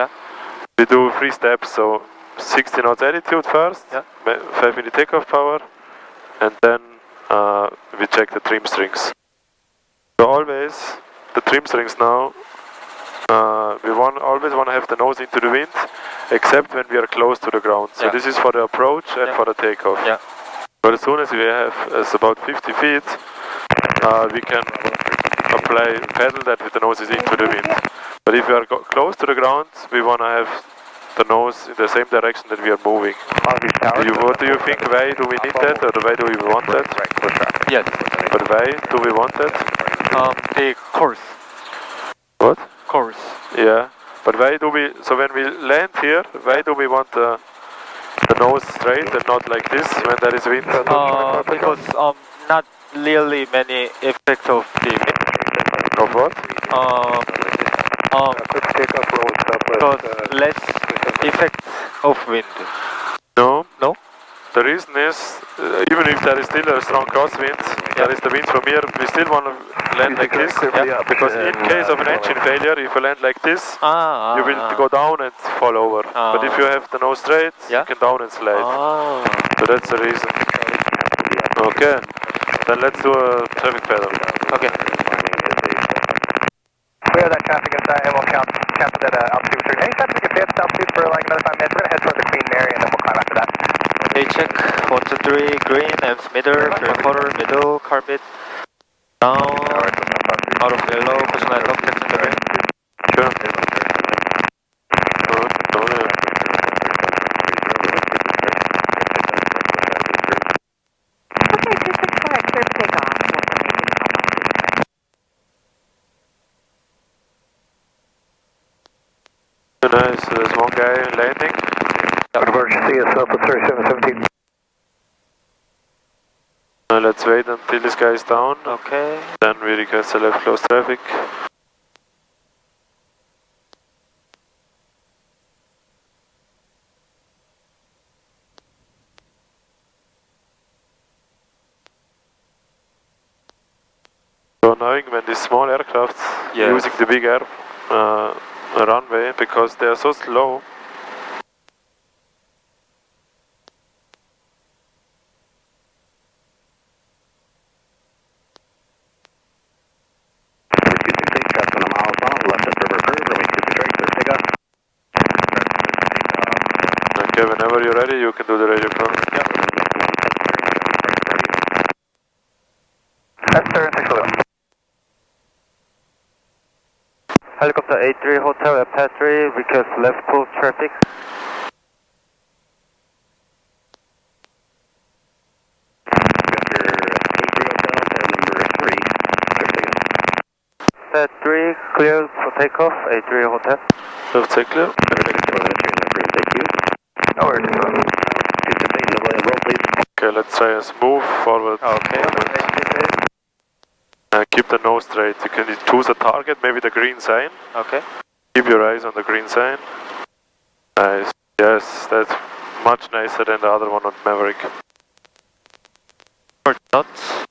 we do 3 steps. So 60 knots altitude first, 5 minute takeoff power, and then we check the trim strings. So always, the trim strings now, we always want to have the nose into the wind, except when we are close to the ground. So this is for the approach and for the takeoff. But as soon as we have about 50 feet, we can apply pedal that with the nose is into the wind. But if we are close to the ground, we want to have the nose in the same direction that we are moving. What do you think? Why do we need that, or why do we want that? Yes. But why do we want that? The course. What? Course. Yeah. But why do we? So when we land here, why do we want the nose straight and not like this when there is wind? Because not really many effects of the Of what? because less effects of wind. No. No? The reason is, even if there is still a strong crosswind, there is the wind from here, we still want to land like this, because in case of an engine failure, if you land like this, you will go down and fall over. But if you have the nose straight, you can down and slide. So that's the reason. Okay, then let's do a traffic pattern. Okay. Clear that traffic inside and we'll cap it at altitude. Anytime we can stay at altitude for like another 5 minutes, we're going to head towards the Queen Mary and then we'll climb after that. They check 123 green, M's middle, 3/4 middle, carpet down, out of yellow, cushion line lock, catch in the ring. Sure. Nice, so there's one guy landing. Emergency is up at 3717. Let's wait until this guy is down. Okay. Then we request a left close traffic. So knowing when these small aircrafts using the big air runway, because they are so slow. Okay, whenever you're ready, you can do the radio call. That's 611. Helicopter 83 Hotel at pass 3, request left close traffic. Pad 3 cleared for takeoff, 83 Hotel. Left side clear. No worries. Okay, let's try and move forward. Okay. Keep the nose straight. You can choose a target, maybe the green sign. Okay. Keep your eyes on the green sign. Nice. Yes, that's much nicer than the other one on Maverick. 40 knots.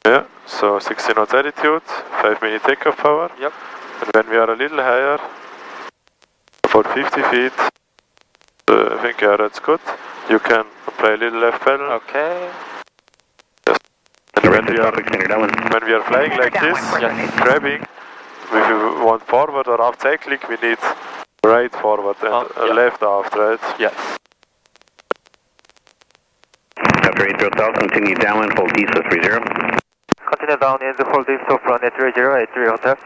Yeah, so 60 knots altitude, 5-minute takeoff power. Yep. And when we are a little higher, about 50 feet, I think, yeah, that's good. You can apply a little left pedal. Okay. Yes. And when we are flying like this, grabbing, if you want forward or aft cycling, we need right forward and left aft, right? Yes. After 80,000, continue downwind, hold diesel 30. Continue down in the hold east of runway 30, 83 hotel.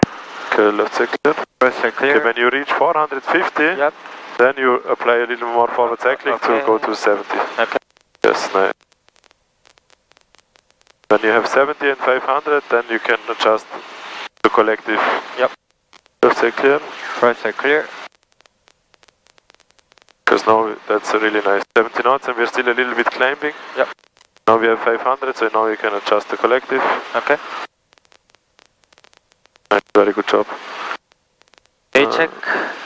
Okay, left side clear. Right side clear. Okay, when you reach 450, Yep. then you apply a little more forward cycling to go to 70. Okay. Yes, nice. When you have 70 and 500, then you can adjust the collective. Yep. Left side clear. Right side clear. Because now that's a really nice 70 knots and we're still a little bit climbing. Yep. Now we have 500, so now you can adjust the collective. Okay. Nice, very good job. A check.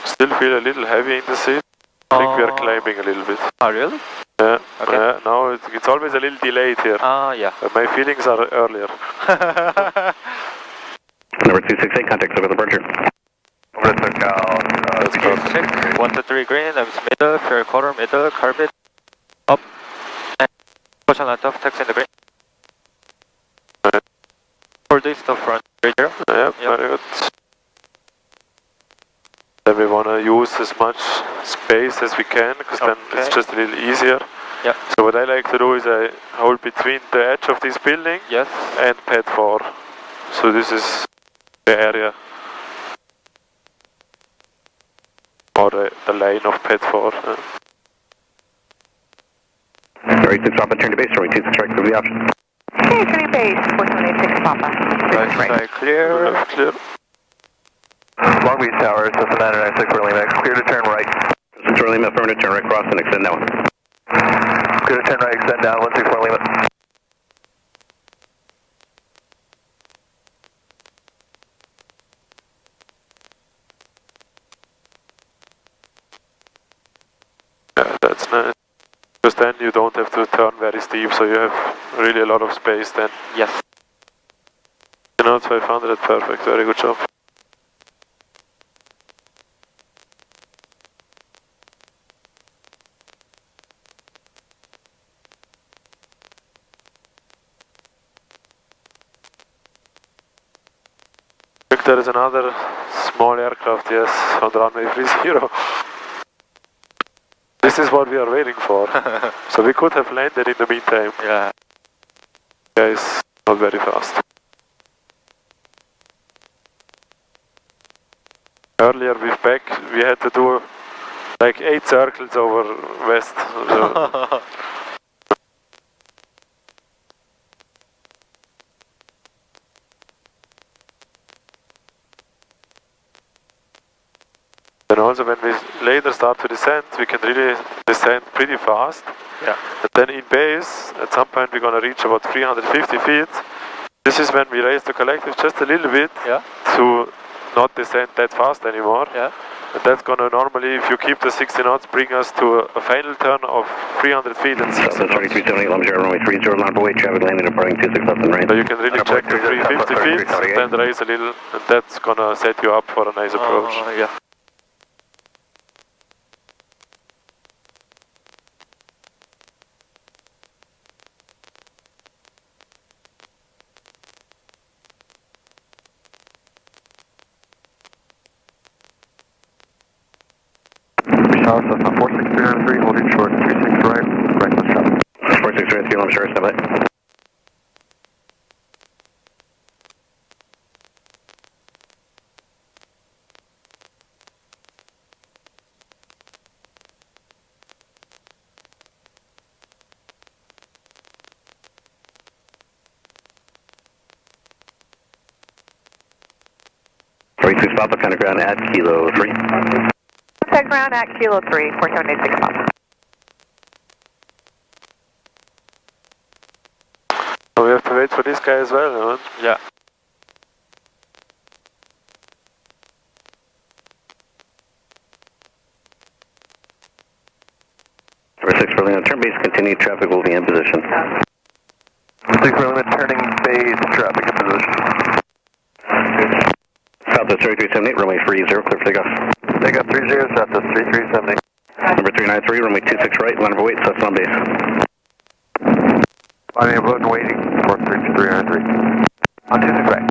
Still feel a little heavy in the seat. I think we are climbing a little bit. Oh, really? Yeah. Okay. Yeah, now it's always a little delayed here. Yeah. My feelings are earlier. Number 268, contact over the Berger. Over to SoCal. That's perfect. Check. 123 green, I'm middle, fair quarter, middle, carbon, up, and push on that off, taxi in the green. Right. Hold east of front, 30. Yep, very good. Then we want to use as much space as we can, because then it's just a little easier. Yeah. So what I like to do is I hold between the edge of this building Yes. and pad 4. So this is the area. Or the line of pad 4. Sorry, 6 Papa, turn to base, sorry, 2 strike for the option. Okay, turning base, 4786 Papa. Right side clear. Left clear. Long Beach Tower, Cessna 996 for Lima. Clear to turn right. Clear to Lima, affirmative, turn right cross and extend that one. Clear to turn right, extend down, 164 Lima. Yeah, that's nice. Because then you don't have to turn very steep, so you have really a lot of space then. Yes. You know, it's 500, perfect, very good job. Look, there is another small aircraft, yes, on the runway 30. This is what we are waiting for. So we could have landed in the meantime. Yeah. Guys, not very fast. Earlier with back, we had to do like 8 circles over west. So and also when we later start to descend, we can really descend pretty fast. Yeah. And then in base, at some point we're going to reach about 350 feet. This is when we raise the collective just a little bit to not descend that fast anymore. Yeah. And that's going to normally, if you keep the 60 knots, bring us to a final turn of 300 feet and 60 knots. 3378, Lima Zero, runway 30, line away, traffic landing, departing 26 left and right. So you can really check the 350 feet, then raise a little, and that's going to set you up for a nice approach. Yeah. Tower, Cessna 46303, holding short, 26 right, reckless traffic. 4633, Lima Zero, stand by. Three Papa, kind of ground at Kilo 3. Contact ground at Kilo 3, 4786 Papa. So we have to wait for this guy as well, no? Yeah. continue, traffic will be in position. 6 limit turning base, traffic in position. Southwest 3378, runway 30, clear for takeoff. Takeoff 30, Southwest 3378. Number 393, runway 26 right, line of weight, Cessna on base. Line of load and waiting for 393. On 26 right.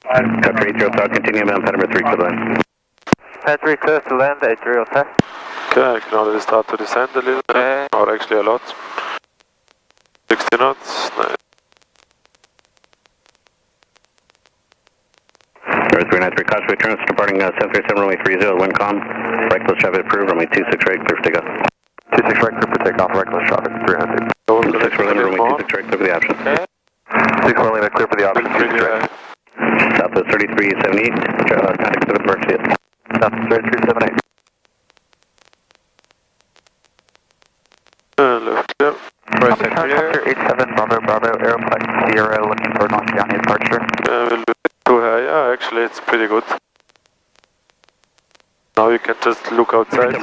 After 80 south, continue on pad number 3 to the line. Pad 3 clear to land, 80 south. Okay, I can already start to descend a little bit, or actually a lot. 60 knots, nice. Number 393, Causeway turns, departing 737, runway 30, wind calm. Reckless traffic approved, runway 26 right, clear for takeoff. 26 right, clear for takeoff, reckless traffic, 300. Over 6 for limit, runway 26 right, clear for the option. Okay. 6 for limit, clear for the option, 26 right. Southwest 3378, contact to the departure. Southwest 3378. Left clear. Right side clear. 87 Bravo Bravo, Aeroplex Sierra looking for North County departure. We'll do it too high. Yeah, actually it's pretty good. Now you can just look outside,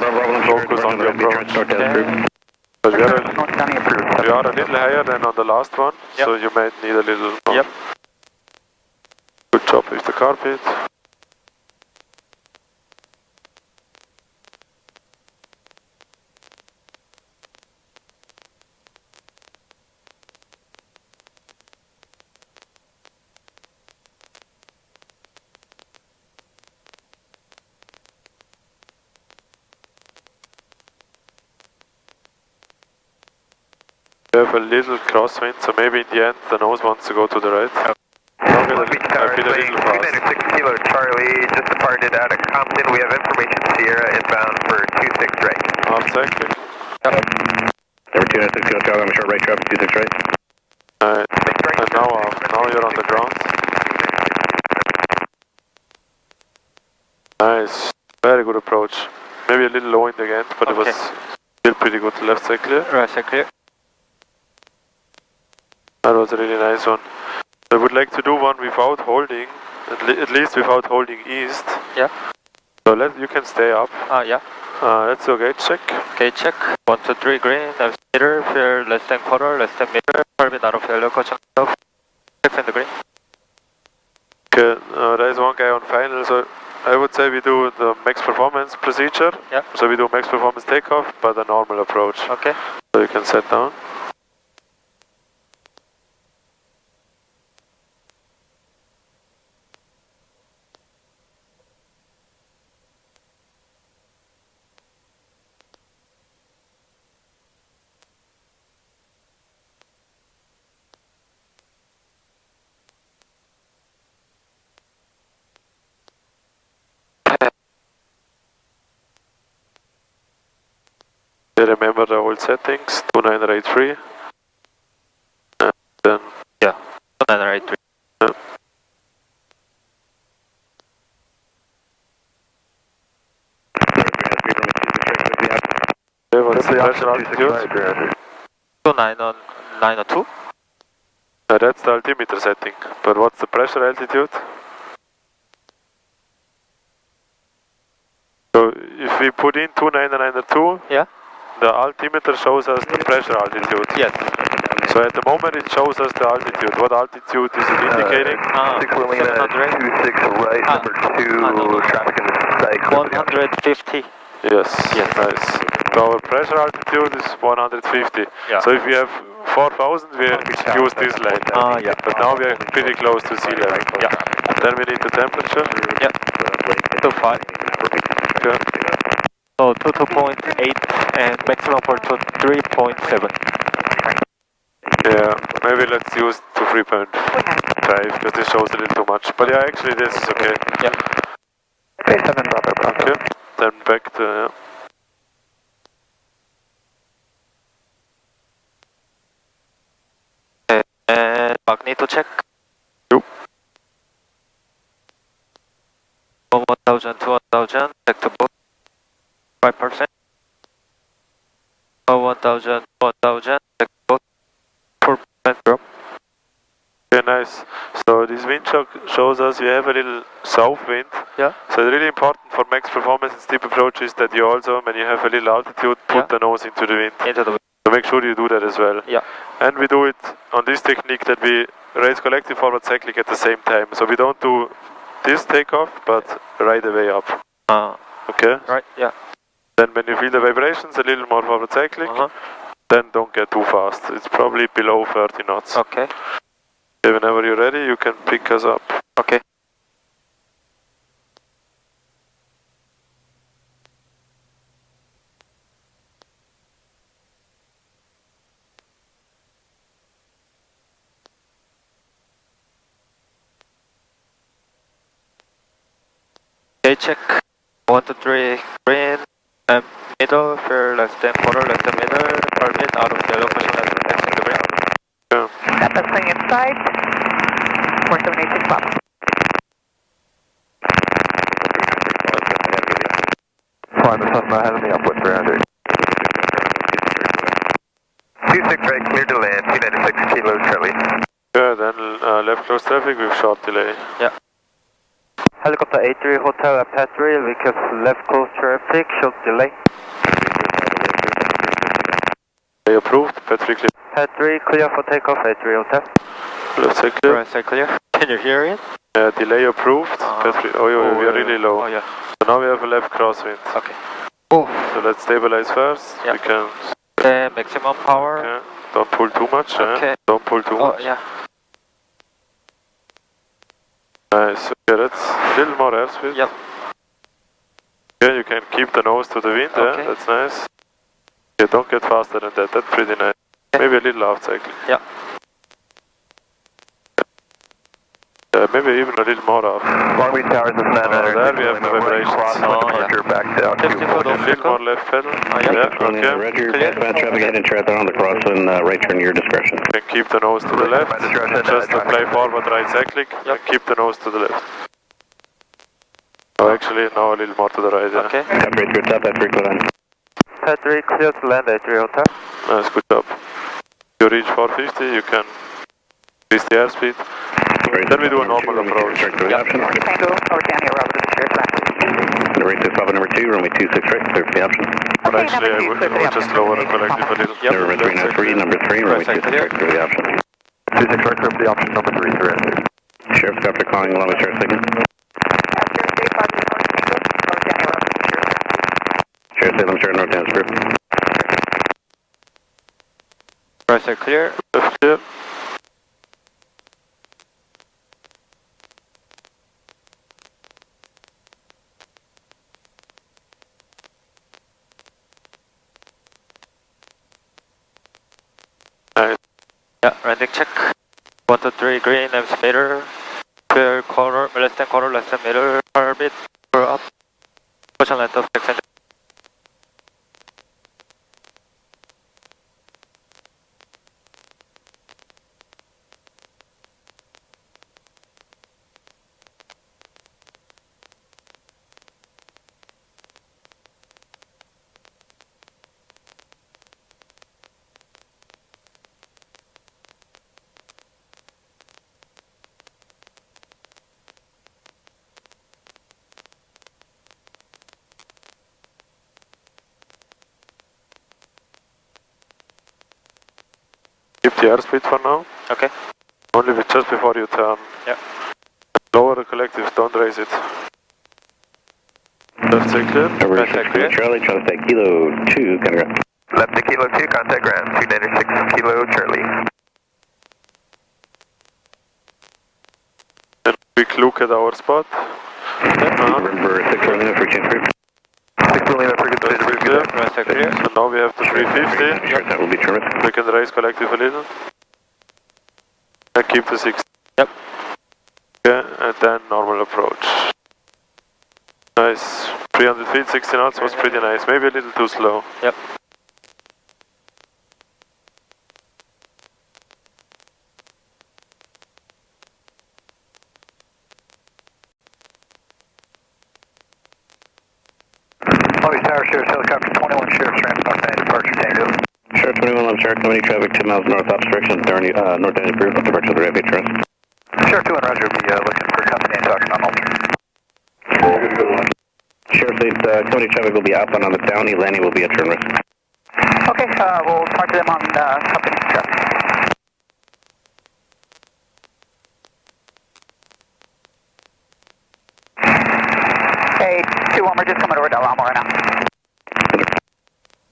focus on the approach. But we are a little higher than on the last one, so you might need a little more. Yep. Good job with the carpet. We have a little crosswind, so maybe in the end the nose wants to go to the right. I've been a little fast. 396 Kilo Charlie, just departed out of Compton. We have information Sierra inbound for 26 right. Exactly. Number 296, Kilo Charlie, I'm short right traffic, 26 right. Alright, and now you're on the ground. Nice, very good approach. Maybe a little low in the end, but it was still pretty good. Left side clear. Right side clear. That was a really nice one. I would like to do one without holding, at least without holding east. Yeah. So you can stay up. Yeah. Let's do a gauge check. Gauge check. 123 green. Meter. Fuel less than quarter. Less than meter. Carbon out of yellow. Caution off. Check in the green. Okay. There is one guy on final, so I would say we do the max performance procedure. Yeah. So we do max performance takeoff, but a normal approach. Okay. So you can set down. Remember the old settings, 2983. And then, 2983. Yeah. Okay, what's the pressure altitude? 902. That's the altimeter setting, but what's the pressure altitude? So if we put in 2992, Yeah. the altimeter shows us the pressure altitude. Yes. So at the moment it shows us the altitude. What altitude is it indicating? 6 Lima, 26 right, number 2, traffic in the cycle. 150. Yes, nice. So our pressure altitude is 150. Yeah. So if we have 4000, we use this line. Yeah. But now we are pretty close to sea level. Yeah. Then we need the temperature. Yeah. 25. Okay. So 2.8 and maximum for 3.7. Yeah, maybe let's use to 3.5 because this shows a little too much. But yeah, actually this is okay. Yeah. Okay, 7 Bravo. Okay, then back to, And magneto check. Yep. 1000 to 1000, back to both, 5%. 1000 to 1000, back to both, 4% drop. Okay, nice. So this wind shock shows us you have a little south wind. Yeah. So it's really important for max performance in steep approaches that you also, when you have a little altitude, put the nose into the wind. Into the wind. So make sure you do that as well. Yeah. And we do it on this technique that we raise collective forward cyclic at the same time. So we don't do this takeoff, but right away up. Okay? Right, yeah. Then when you feel the vibrations, a little more forward cyclic, then don't get too fast. It's probably below 30 knots. Okay. Whenever you're ready, you can pick us up. Okay. Okay, check. 1 to 3, green, middle, for less than quarter, less than middle, orbit out of the location less than taxing the ground. Yeah. Got that thing inside. 4786 box. Flying the Cessna ahead of me, upwind 300. 26 right, clear to land, 296 Kilo Charlie. Yeah, then left close traffic with short delay. Yeah. Helicopter A3 Hotel at Path 3, because left close traffic, short delay. They approved, Patrick clear. Path 3 clear for takeoff, A3 Hotel. Left side clear. Right side clear. Can you hear it? Delay approved, Patrick. Oh, yeah, we are really low. Oh, yeah. So now we have a left crosswind. Okay. Oh. So let's stabilize first. Yeah. We can. Maximum power. Okay. Don't pull too much. Okay. Don't pull too much. Oh, yeah. Nice. Okay, that's a little more airspeed. Yep. Okay, you can keep the nose to the wind. Okay. That's nice. Okay, don't get faster than that. That's pretty nice. Okay. Maybe a little off cycle. Yeah. Maybe even a little more off. Long Beach Towers is 900. There we have the vibrations. Departure back down to 50 foot A little more left pedal. yeah. Okay. Roger, fast traffic ahead and turn on the crosswind, right turn your discretion. You can keep the nose to the left. Just apply forward right cyclic and keep the nose to the left. Oh, actually, now a little more to the right. Yeah. Okay. Operate through top, that's clear line. Path 3 clear to land, A3 Hotel. Nice, good job. You reach 450, you can increase the airspeed. Then we do a normal approach. Option. Tango, over Daniel, Robert, to the left. Rate this off number 2, runway 26 right, clear for the option. But actually, I would just lower the collective a little. Number 393, number 3, runway 26 right, clear for the option. 26 right, clear for the option, number 3, surrender. Sheriff's copter calling along with sheriff signal. Sheriff Salem, Sheriff North Downs Group. Right side clear. Left clear. Nice. Yeah, landing check. 1 to 3, green, estimator. Clear quarter, less than quarter, less than middle, orbit, we're up. Position length of 600. Keep the airspeed for now. Okay. Only with just before you turn. Yeah. Lower the collective, don't raise it. Left side clear. Over Right side clear. Charlie, Charlie State Kilo 2, contact. Left to Kilo 2, contact ground, 296 Kilo Charlie. Then quick look at our spot. Remember 6 Lima for change group. 6 Lima for good Left clear. clear. Right side clear. So now we have the 350. Sure, that will be terrific. We can raise collective a little. And keep the 60. Yep. Okay, and then normal approach. Nice. 300 feet, 60 knots was pretty nice. Maybe a little too slow. Yep. Beach Tower, Sheriff's Helicopter 21, Sheriff's Ramp, North End Departure Tango. Sheriff 21, I'm Sheriff Company traffic 2 miles north, obstruction, north end approved, departure of the FHRS. Sheriff 2 and Roger will be looking for company and talking on alter. Sheriff 8, company traffic will be outbound on the Downey, landing will be at turn risk. Okay, we'll talk to them on company traffic. Hey, 2-1, we're just coming over to Del Amo right now.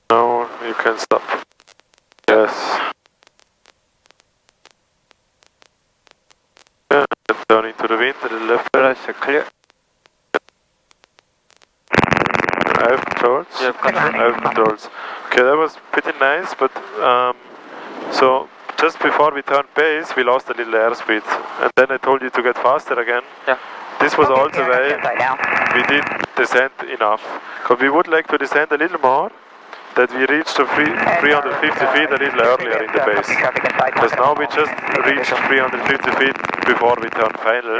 No, you can stop. Yes. Yeah, down into the wind to the left. Clear. I have controls. You have control. I have controls. Okay, that was pretty nice, but so just before we turned base, we lost a little airspeed, and then I told you to get faster again. Yeah. This was Okay, also why we didn't descend enough, because we would like to descend a little more, that we reached the 350 feet a little earlier in the base. Because now we just reached 350 feet before we turned final.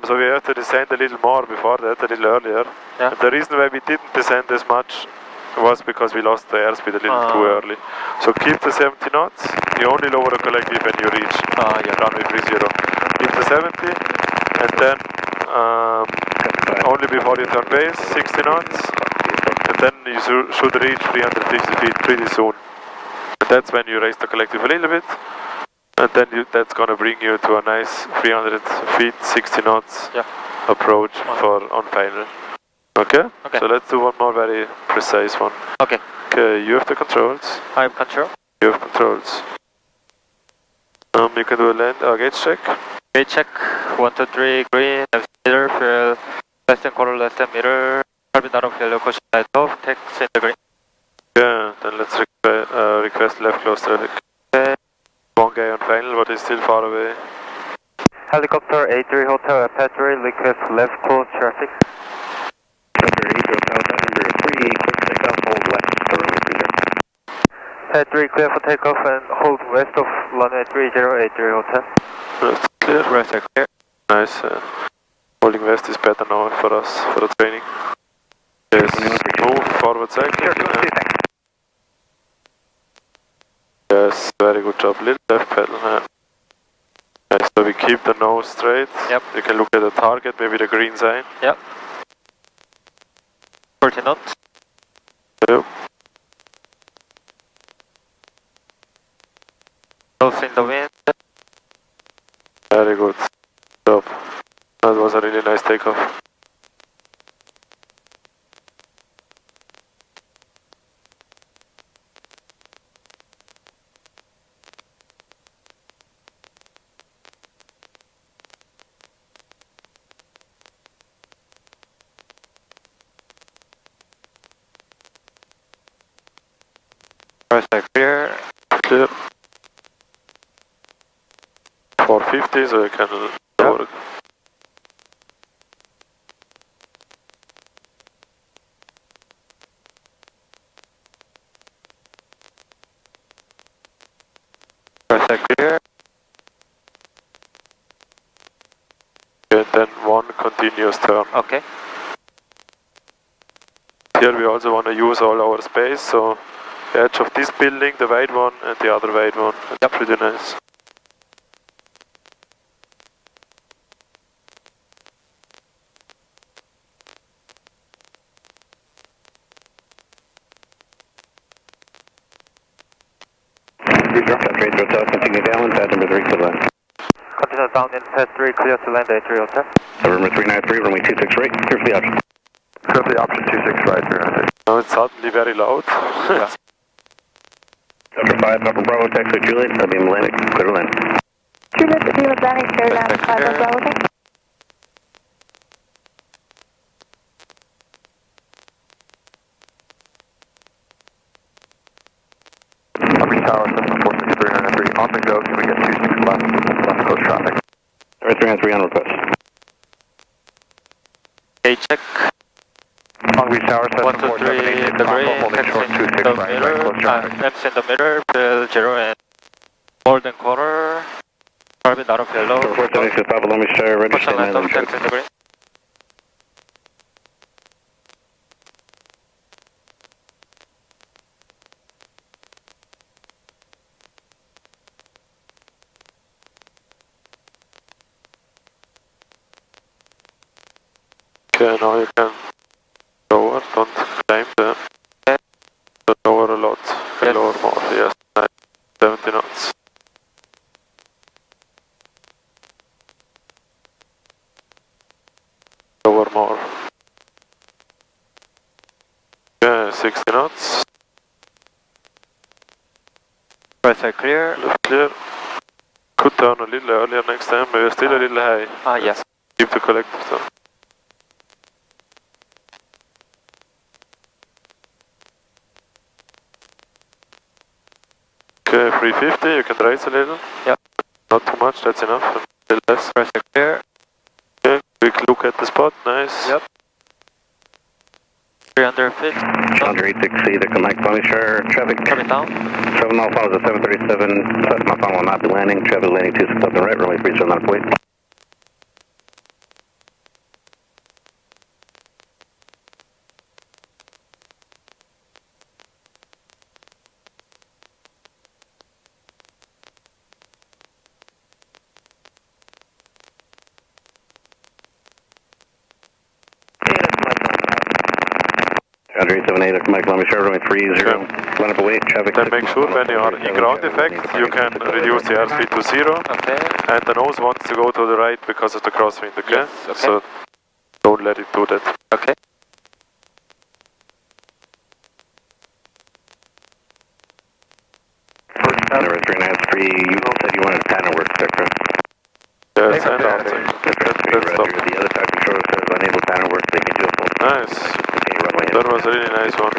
So we have to descend a little more before that, a little earlier. Yeah. And the reason why we didn't descend as much was because we lost the airspeed a little too early. So keep the 70 knots, you only lower the collective when you reach runway 30. Keep the 70, and then only before you turn base, 60 knots, and then you should reach 350 feet pretty soon. And that's when you raise the collective a little bit, and then that's going to bring you to a nice 300 feet, 60 knots approach on final. Okay? So let's do one more very precise one. Okay. Okay, you have the controls. I have control. You have controls. You can do a gauge check. Gauge check. 1, 2, 3, green, left meter, fuel, less than quarter, less than meter, carbon out of yellow, caution light off, text in the green. Yeah, then let's request left close traffic. Okay. One guy on final, but he's still far away. Helicopter A3 Hotel Apache, request left close traffic. A3 clear for takeoff and hold west of runway 30 A3 Hotel. That's clear. Rest clear. Nice. Holding west is better now for us, for the training. Yes, move forward cycling. Yes, very good job. Little left pedal. Nice, so we keep the nose straight. Yep. You can look at the target, maybe the green sign. Yep. 40 knots. Yep. Nose in the wind. Very good job. That was a really nice takeoff. Rest clear. Clear. 450, so you can lower it. Rest clear. And then one continuous turn. Okay. Here we also want to use all our space, so the edge of this building, the white one, and the other white one. That's pretty nice. Continue down, pad number 3 to land. Continue down in pad 3, clear to land A3 Hotel. Number 393, runway 26 right, clear for the option. Clear for the option 26 right, 393. Now it's suddenly very loud. Number 5, Papa Bravo, taxi Juliet, Beam Atlantic, clear to land. Juliet, Beam Atlantic, clear down, 5 Bravo, okay. Tower, system 46393, on the go, can we get 26 left coast traffic? Number 393 on request. Gauge check. Long Beach Tower, 1, 2, 3, the green, holding short, 26 the right, middle, close traffic. M's in the middle, fill 0 and more than quarter, carbon out of yellow, Number 476, Papa Long Beach Tower, ready to caution light land off, and text in the green. Okay, now you can lower, don't climb them. But lower a lot, Yes. lower more, yes, nice. 70 knots. Lower more. Yeah, 60 knots. Right side clear. Left clear. Could turn a little earlier next time, but you're still a little high. Yes. Keep the collective though. Okay, 350, you can raise a little. Yep. Not too much, that's enough. A little less. Right side clear. Okay, quick look at the spot, nice. Yep. 300 feet. Challenger 860, the Mike Longby Star, traffic. Coming down. 7 mile final is a 737, my final will not be landing, traffic landing 26 left and right, runway 30 not wait. Challenger 878, the Mike Longby Star, runway 30, line up away, traffic. Then make sure when you are in ground effect, you can reduce the airspeed to 0. Okay. And the nose wants to go to the right because of the crosswind, okay? Yes, okay. So don't let it do that. Okay. Number 393, you said you wanted pattern work, Spectrum. Yeah, send out. The other side controller says unable pattern work, they can do a full. Nice. Okay, runway. That was a really nice one.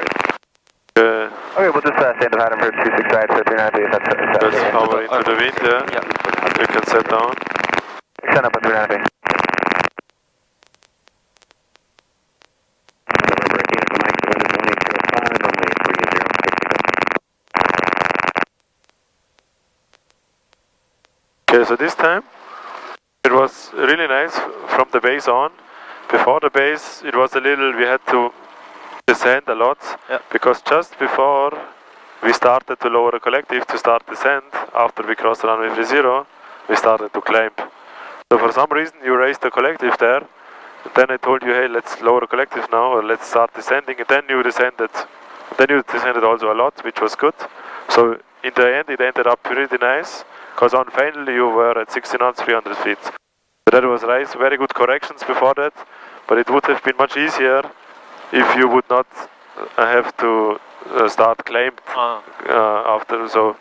Okay, Okay, we'll just send the pattern for 26 right, so 390, let's power into the wind, yeah? You can set down. Send up on 390. November 18 at the Mike, runway 1805, runway 30. Okay, so this time it was really nice from the base on. Before the base, it was a little, we had to descend a lot, because just before we started to lower a collective to start descent, after we crossed runway 30, we started to climb. So for some reason you raised the collective there, and then I told you, hey, let's lower a collective now, or let's start descending, and then you descended. Then you descended also a lot, which was good. So in the end it ended up pretty nice, because on finally you were at 60 knots, 300 feet. So that was nice, very good corrections before that, but it would have been much easier if you would not have to start climb after, so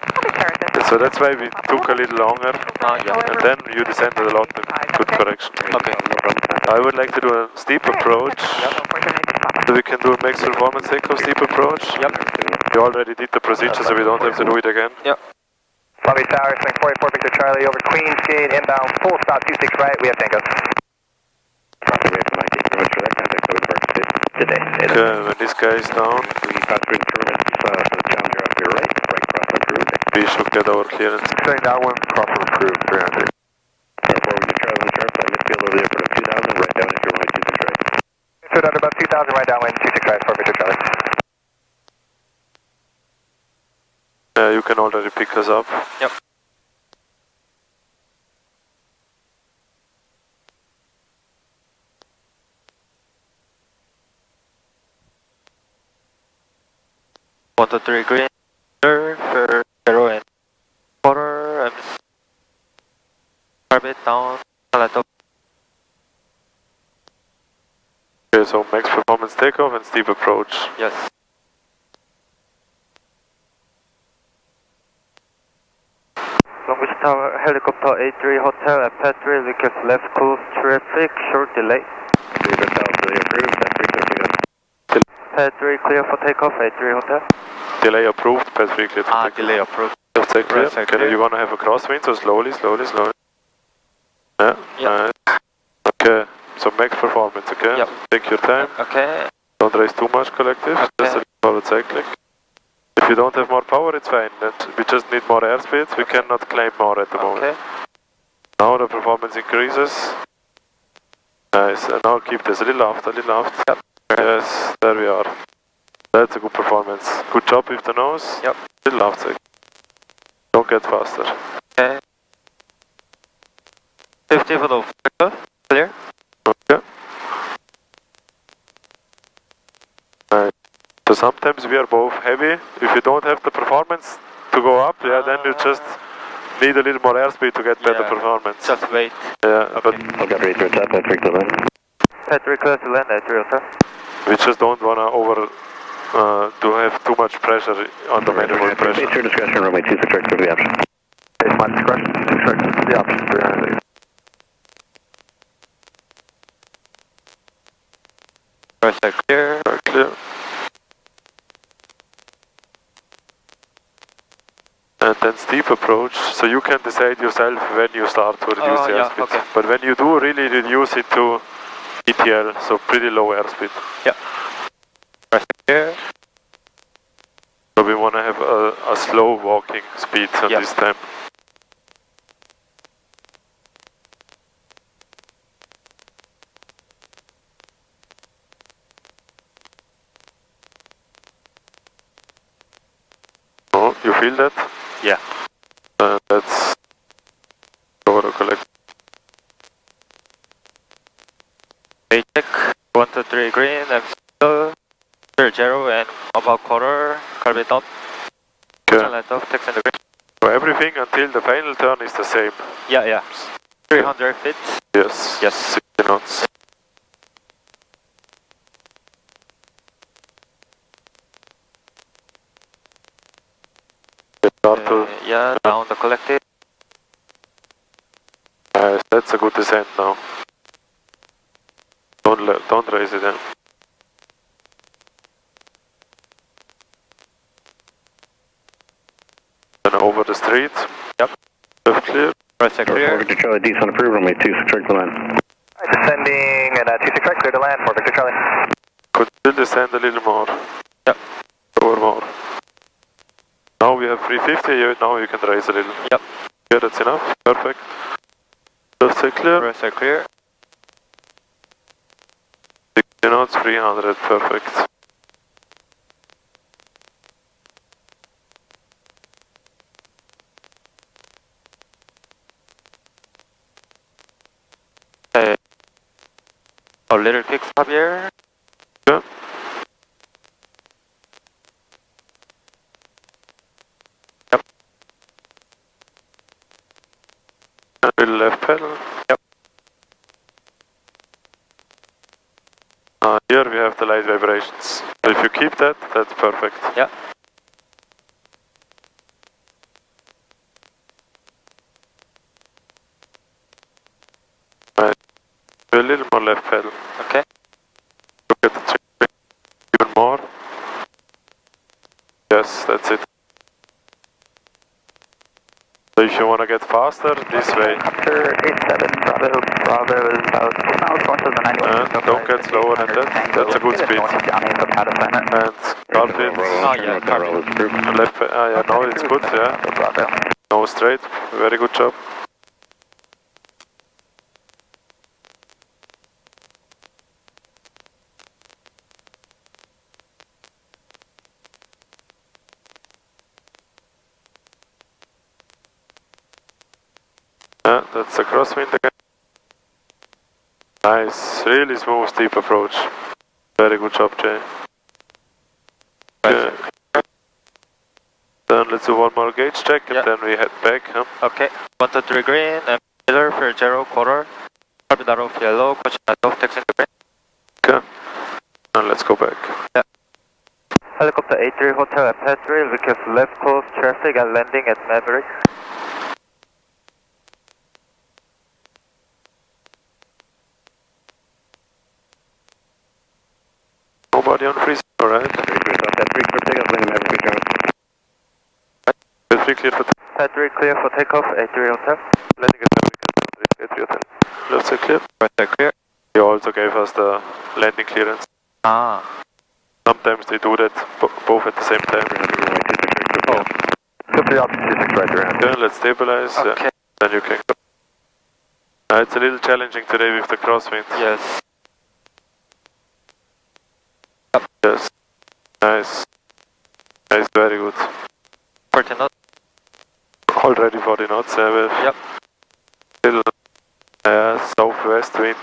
that's why we took a little longer, and then you descended a lot in good correction. Okay. I would like to do a steep approach, so we can do a max performance takeoff steep approach. We already did the procedure, so we don't have to do it again. Lobby Tower, swing 44 Victor Charlie over Queens Gate, inbound, full stop 26 right, we have takeoff. Okay, when this guy is down, we should get our clearance. Swing downwind, crosswind crew, 300. Stood under about 2,000 right downwind, 26 right, 4 Victor Charlie. You can already pick us up. Yep. One, two, three, green. For 0 and quarter. I'm carbon down. Let up. Okay, so max performance takeoff and steep approach. Yes. Longby Tower, helicopter A3 Hotel at Pad 3, request left close traffic, short delay. Pad 3 clear for takeoff, A3 Hotel. Delay approved, Pad 3 clear. Delay approved. Left side clear. Right side Okay, clear. you want to have a crosswind, so slowly. Yeah, nice. Okay, so max performance, okay? Yep. Take your time. Okay. Don't raise too much collective, just a little forward cycling. If you don't have more power, it's fine. We just need more airspeed. We cannot climb more at the moment. Now the performance increases. Nice, and now keep this a little aft, Yep. Yes, there we are. That's a good performance. Good job with the nose. Yep. Little aft side. Don't get faster. Okay. 50 for the clear. Okay. So sometimes we are both heavy. If you don't have the performance to go up, yeah, then you just need a little more airspeed to get better performance. Just wait. Yeah, but Look up, research up, Patrick, to land. Patrick, clear to land at 3 Hotel. we just don't want to have too much pressure on the manifold pressure. It's your discretion, runway 26 right for the option. It's my discretion, 26 for the option, 300. Perfect, clear. Clear. And then steep approach, so you can decide yourself when you start to reduce the airspeed. Okay. But when you do really reduce it to ETL, so pretty low airspeed. Yeah. Perfect, clear. So we want to have a slow walking speed at this time. Oh, you feel that? Yeah. Let's go to collect. Check, 1 to 3 green, and still 0 and about quarter, carbon up. Okay. Let off, text in the green. So everything until the final turn is the same. Yeah. 300 feet. Yes. Yes. 60 knots. Start to Yeah, down the collective. that's a good descent now. Don't raise it in. Then over the street. Yep. Left clear. Perfect, clear. Victor Charlie, descent approved, runway 26 right to land. Descending and 26 right, clear to land for Victor Charlie. Could still descend a little more. Yep. Over more. Now we have 350, now you can raise a little. Yep. Yeah, that's enough. Perfect. Left side clear. Perfect, clear. 60 knots, 300, perfect. A little kick stop here. Yeah. Yep. A little left pedal. Yep. Here we have the light vibrations. So if you keep that, that's perfect. Yeah. Right. A little more left pedal. Okay. Look at the tree. Even more. Yes, that's it. So if you want to get faster, this way. After 87, Bravo is about 2 miles north of the 91. Don't get slower than that. That's a good speed. And Carpet. Left, yeah, no, it's good, yeah. No, straight. Very good job. Yeah, that's a crosswind again. Nice, really smooth steep approach. Very good job, Jay. Yeah. Then let's do one more gauge check and then we head back. Huh? Okay. 1 to 3 green, and pillar for 0 quarter. Carbon out of yellow, question off, text in the green. Okay. And let's go back. Yeah. Helicopter 83 Hotel at Patrick, because left close traffic and landing at Maverick. Nobody on freeze, alright. Patrick clear for Patrick clear for takeoff, 83 Hotel. landing at Maverick, 83 Hotel. Left side clear. Right side clear. He also gave us the landing clearance. Ah. Sometimes they do that both at the same time. Oh. Simply option 26 right around. Okay, let's stabilize. Okay. Then you can go. It's a little challenging today with the crosswind. Yes. Yes. Nice. Nice, very good. 40 knots. Already 40 knots, yeah. Yep. Still southwest wind.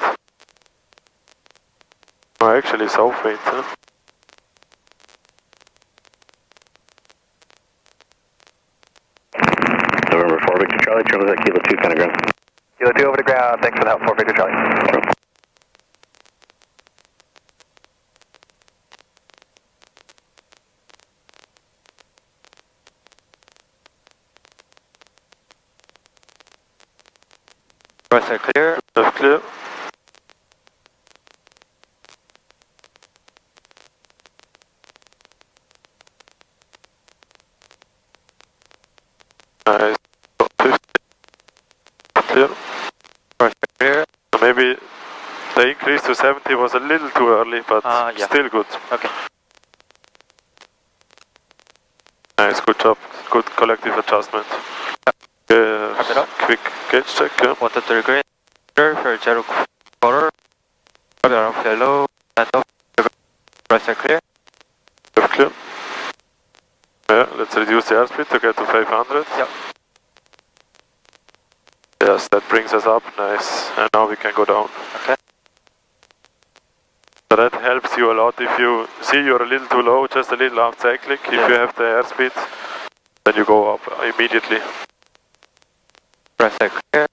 Oh, actually south wind, huh? 10 ground. Kilo 2 over the ground, thanks for the help, 4 Victor Charlie. Right clear. Left clear. Nice. 50. Clear. Right clear. Maybe the increase to 70 was a little too early, but yeah. still good. Okay. Nice, good job. Good collective adjustment. Quick gauge check, yeah. 123 green. For 0 quarter. Around yellow. And off. Right side clear. Left clear. Yeah, let's reduce the airspeed to get to 500. Yep. Yes, that brings us up, nice. And now we can go down. Okay. So that helps you a lot. If you see you're a little too low, just a little up cyclic. If you have the airspeed, then you go up immediately. Right side clear.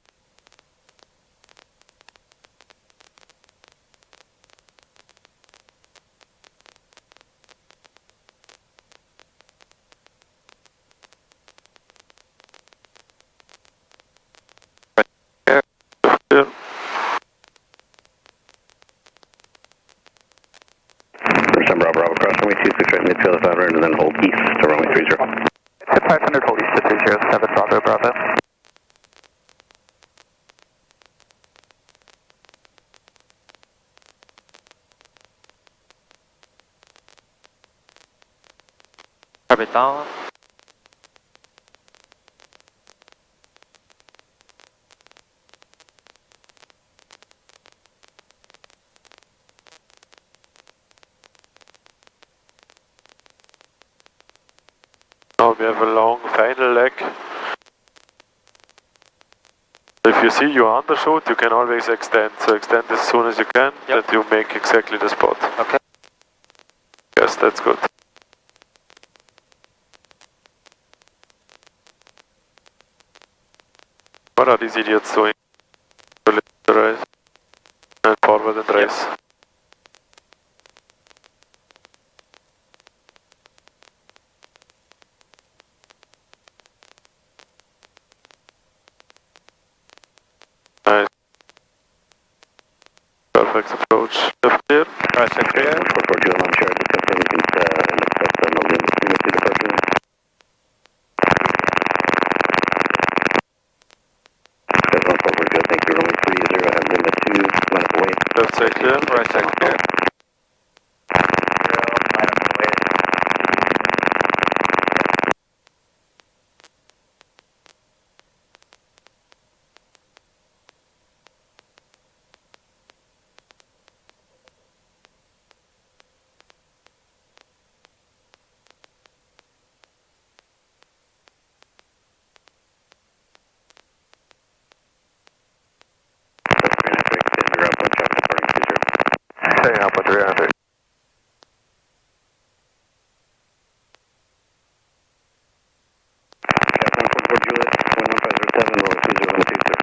Clear. December Bravo cross runway 26 right midfield 500 and then hold east to runway 30. At 500, hold east to 307, Bravo, Bravo. Carbon down. Now we have a long final leg. If you see you undershoot, you can always extend. So extend as soon as you can, that you make exactly the spot. Okay. Yes, that's good. What are these idiots doing? To left to right and forward and race. Nice. Perfect approach. Left clear. Right side clear. 442 on share, just confirm you can end up at the limit to the first unit. That's 1442, thank you, runway 30, have limit 2, minus away. Left side clear. Right side clear. Setting up with 300. Captain 44 Juliet, 11507, roll 30 on the 26,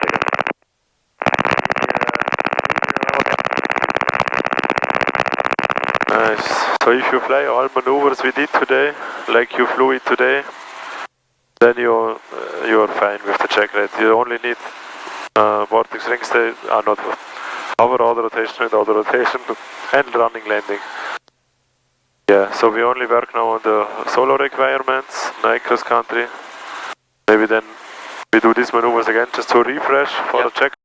Nice. So if you fly all maneuvers we did today, like you flew it today, then you're fine with the check rate. You only need vortex ring state, not hover, auto rotation and auto rotation and running landing. Yeah, so we only work now on the solo requirements, night cross country. Maybe then we do these maneuvers again just to refresh for the check.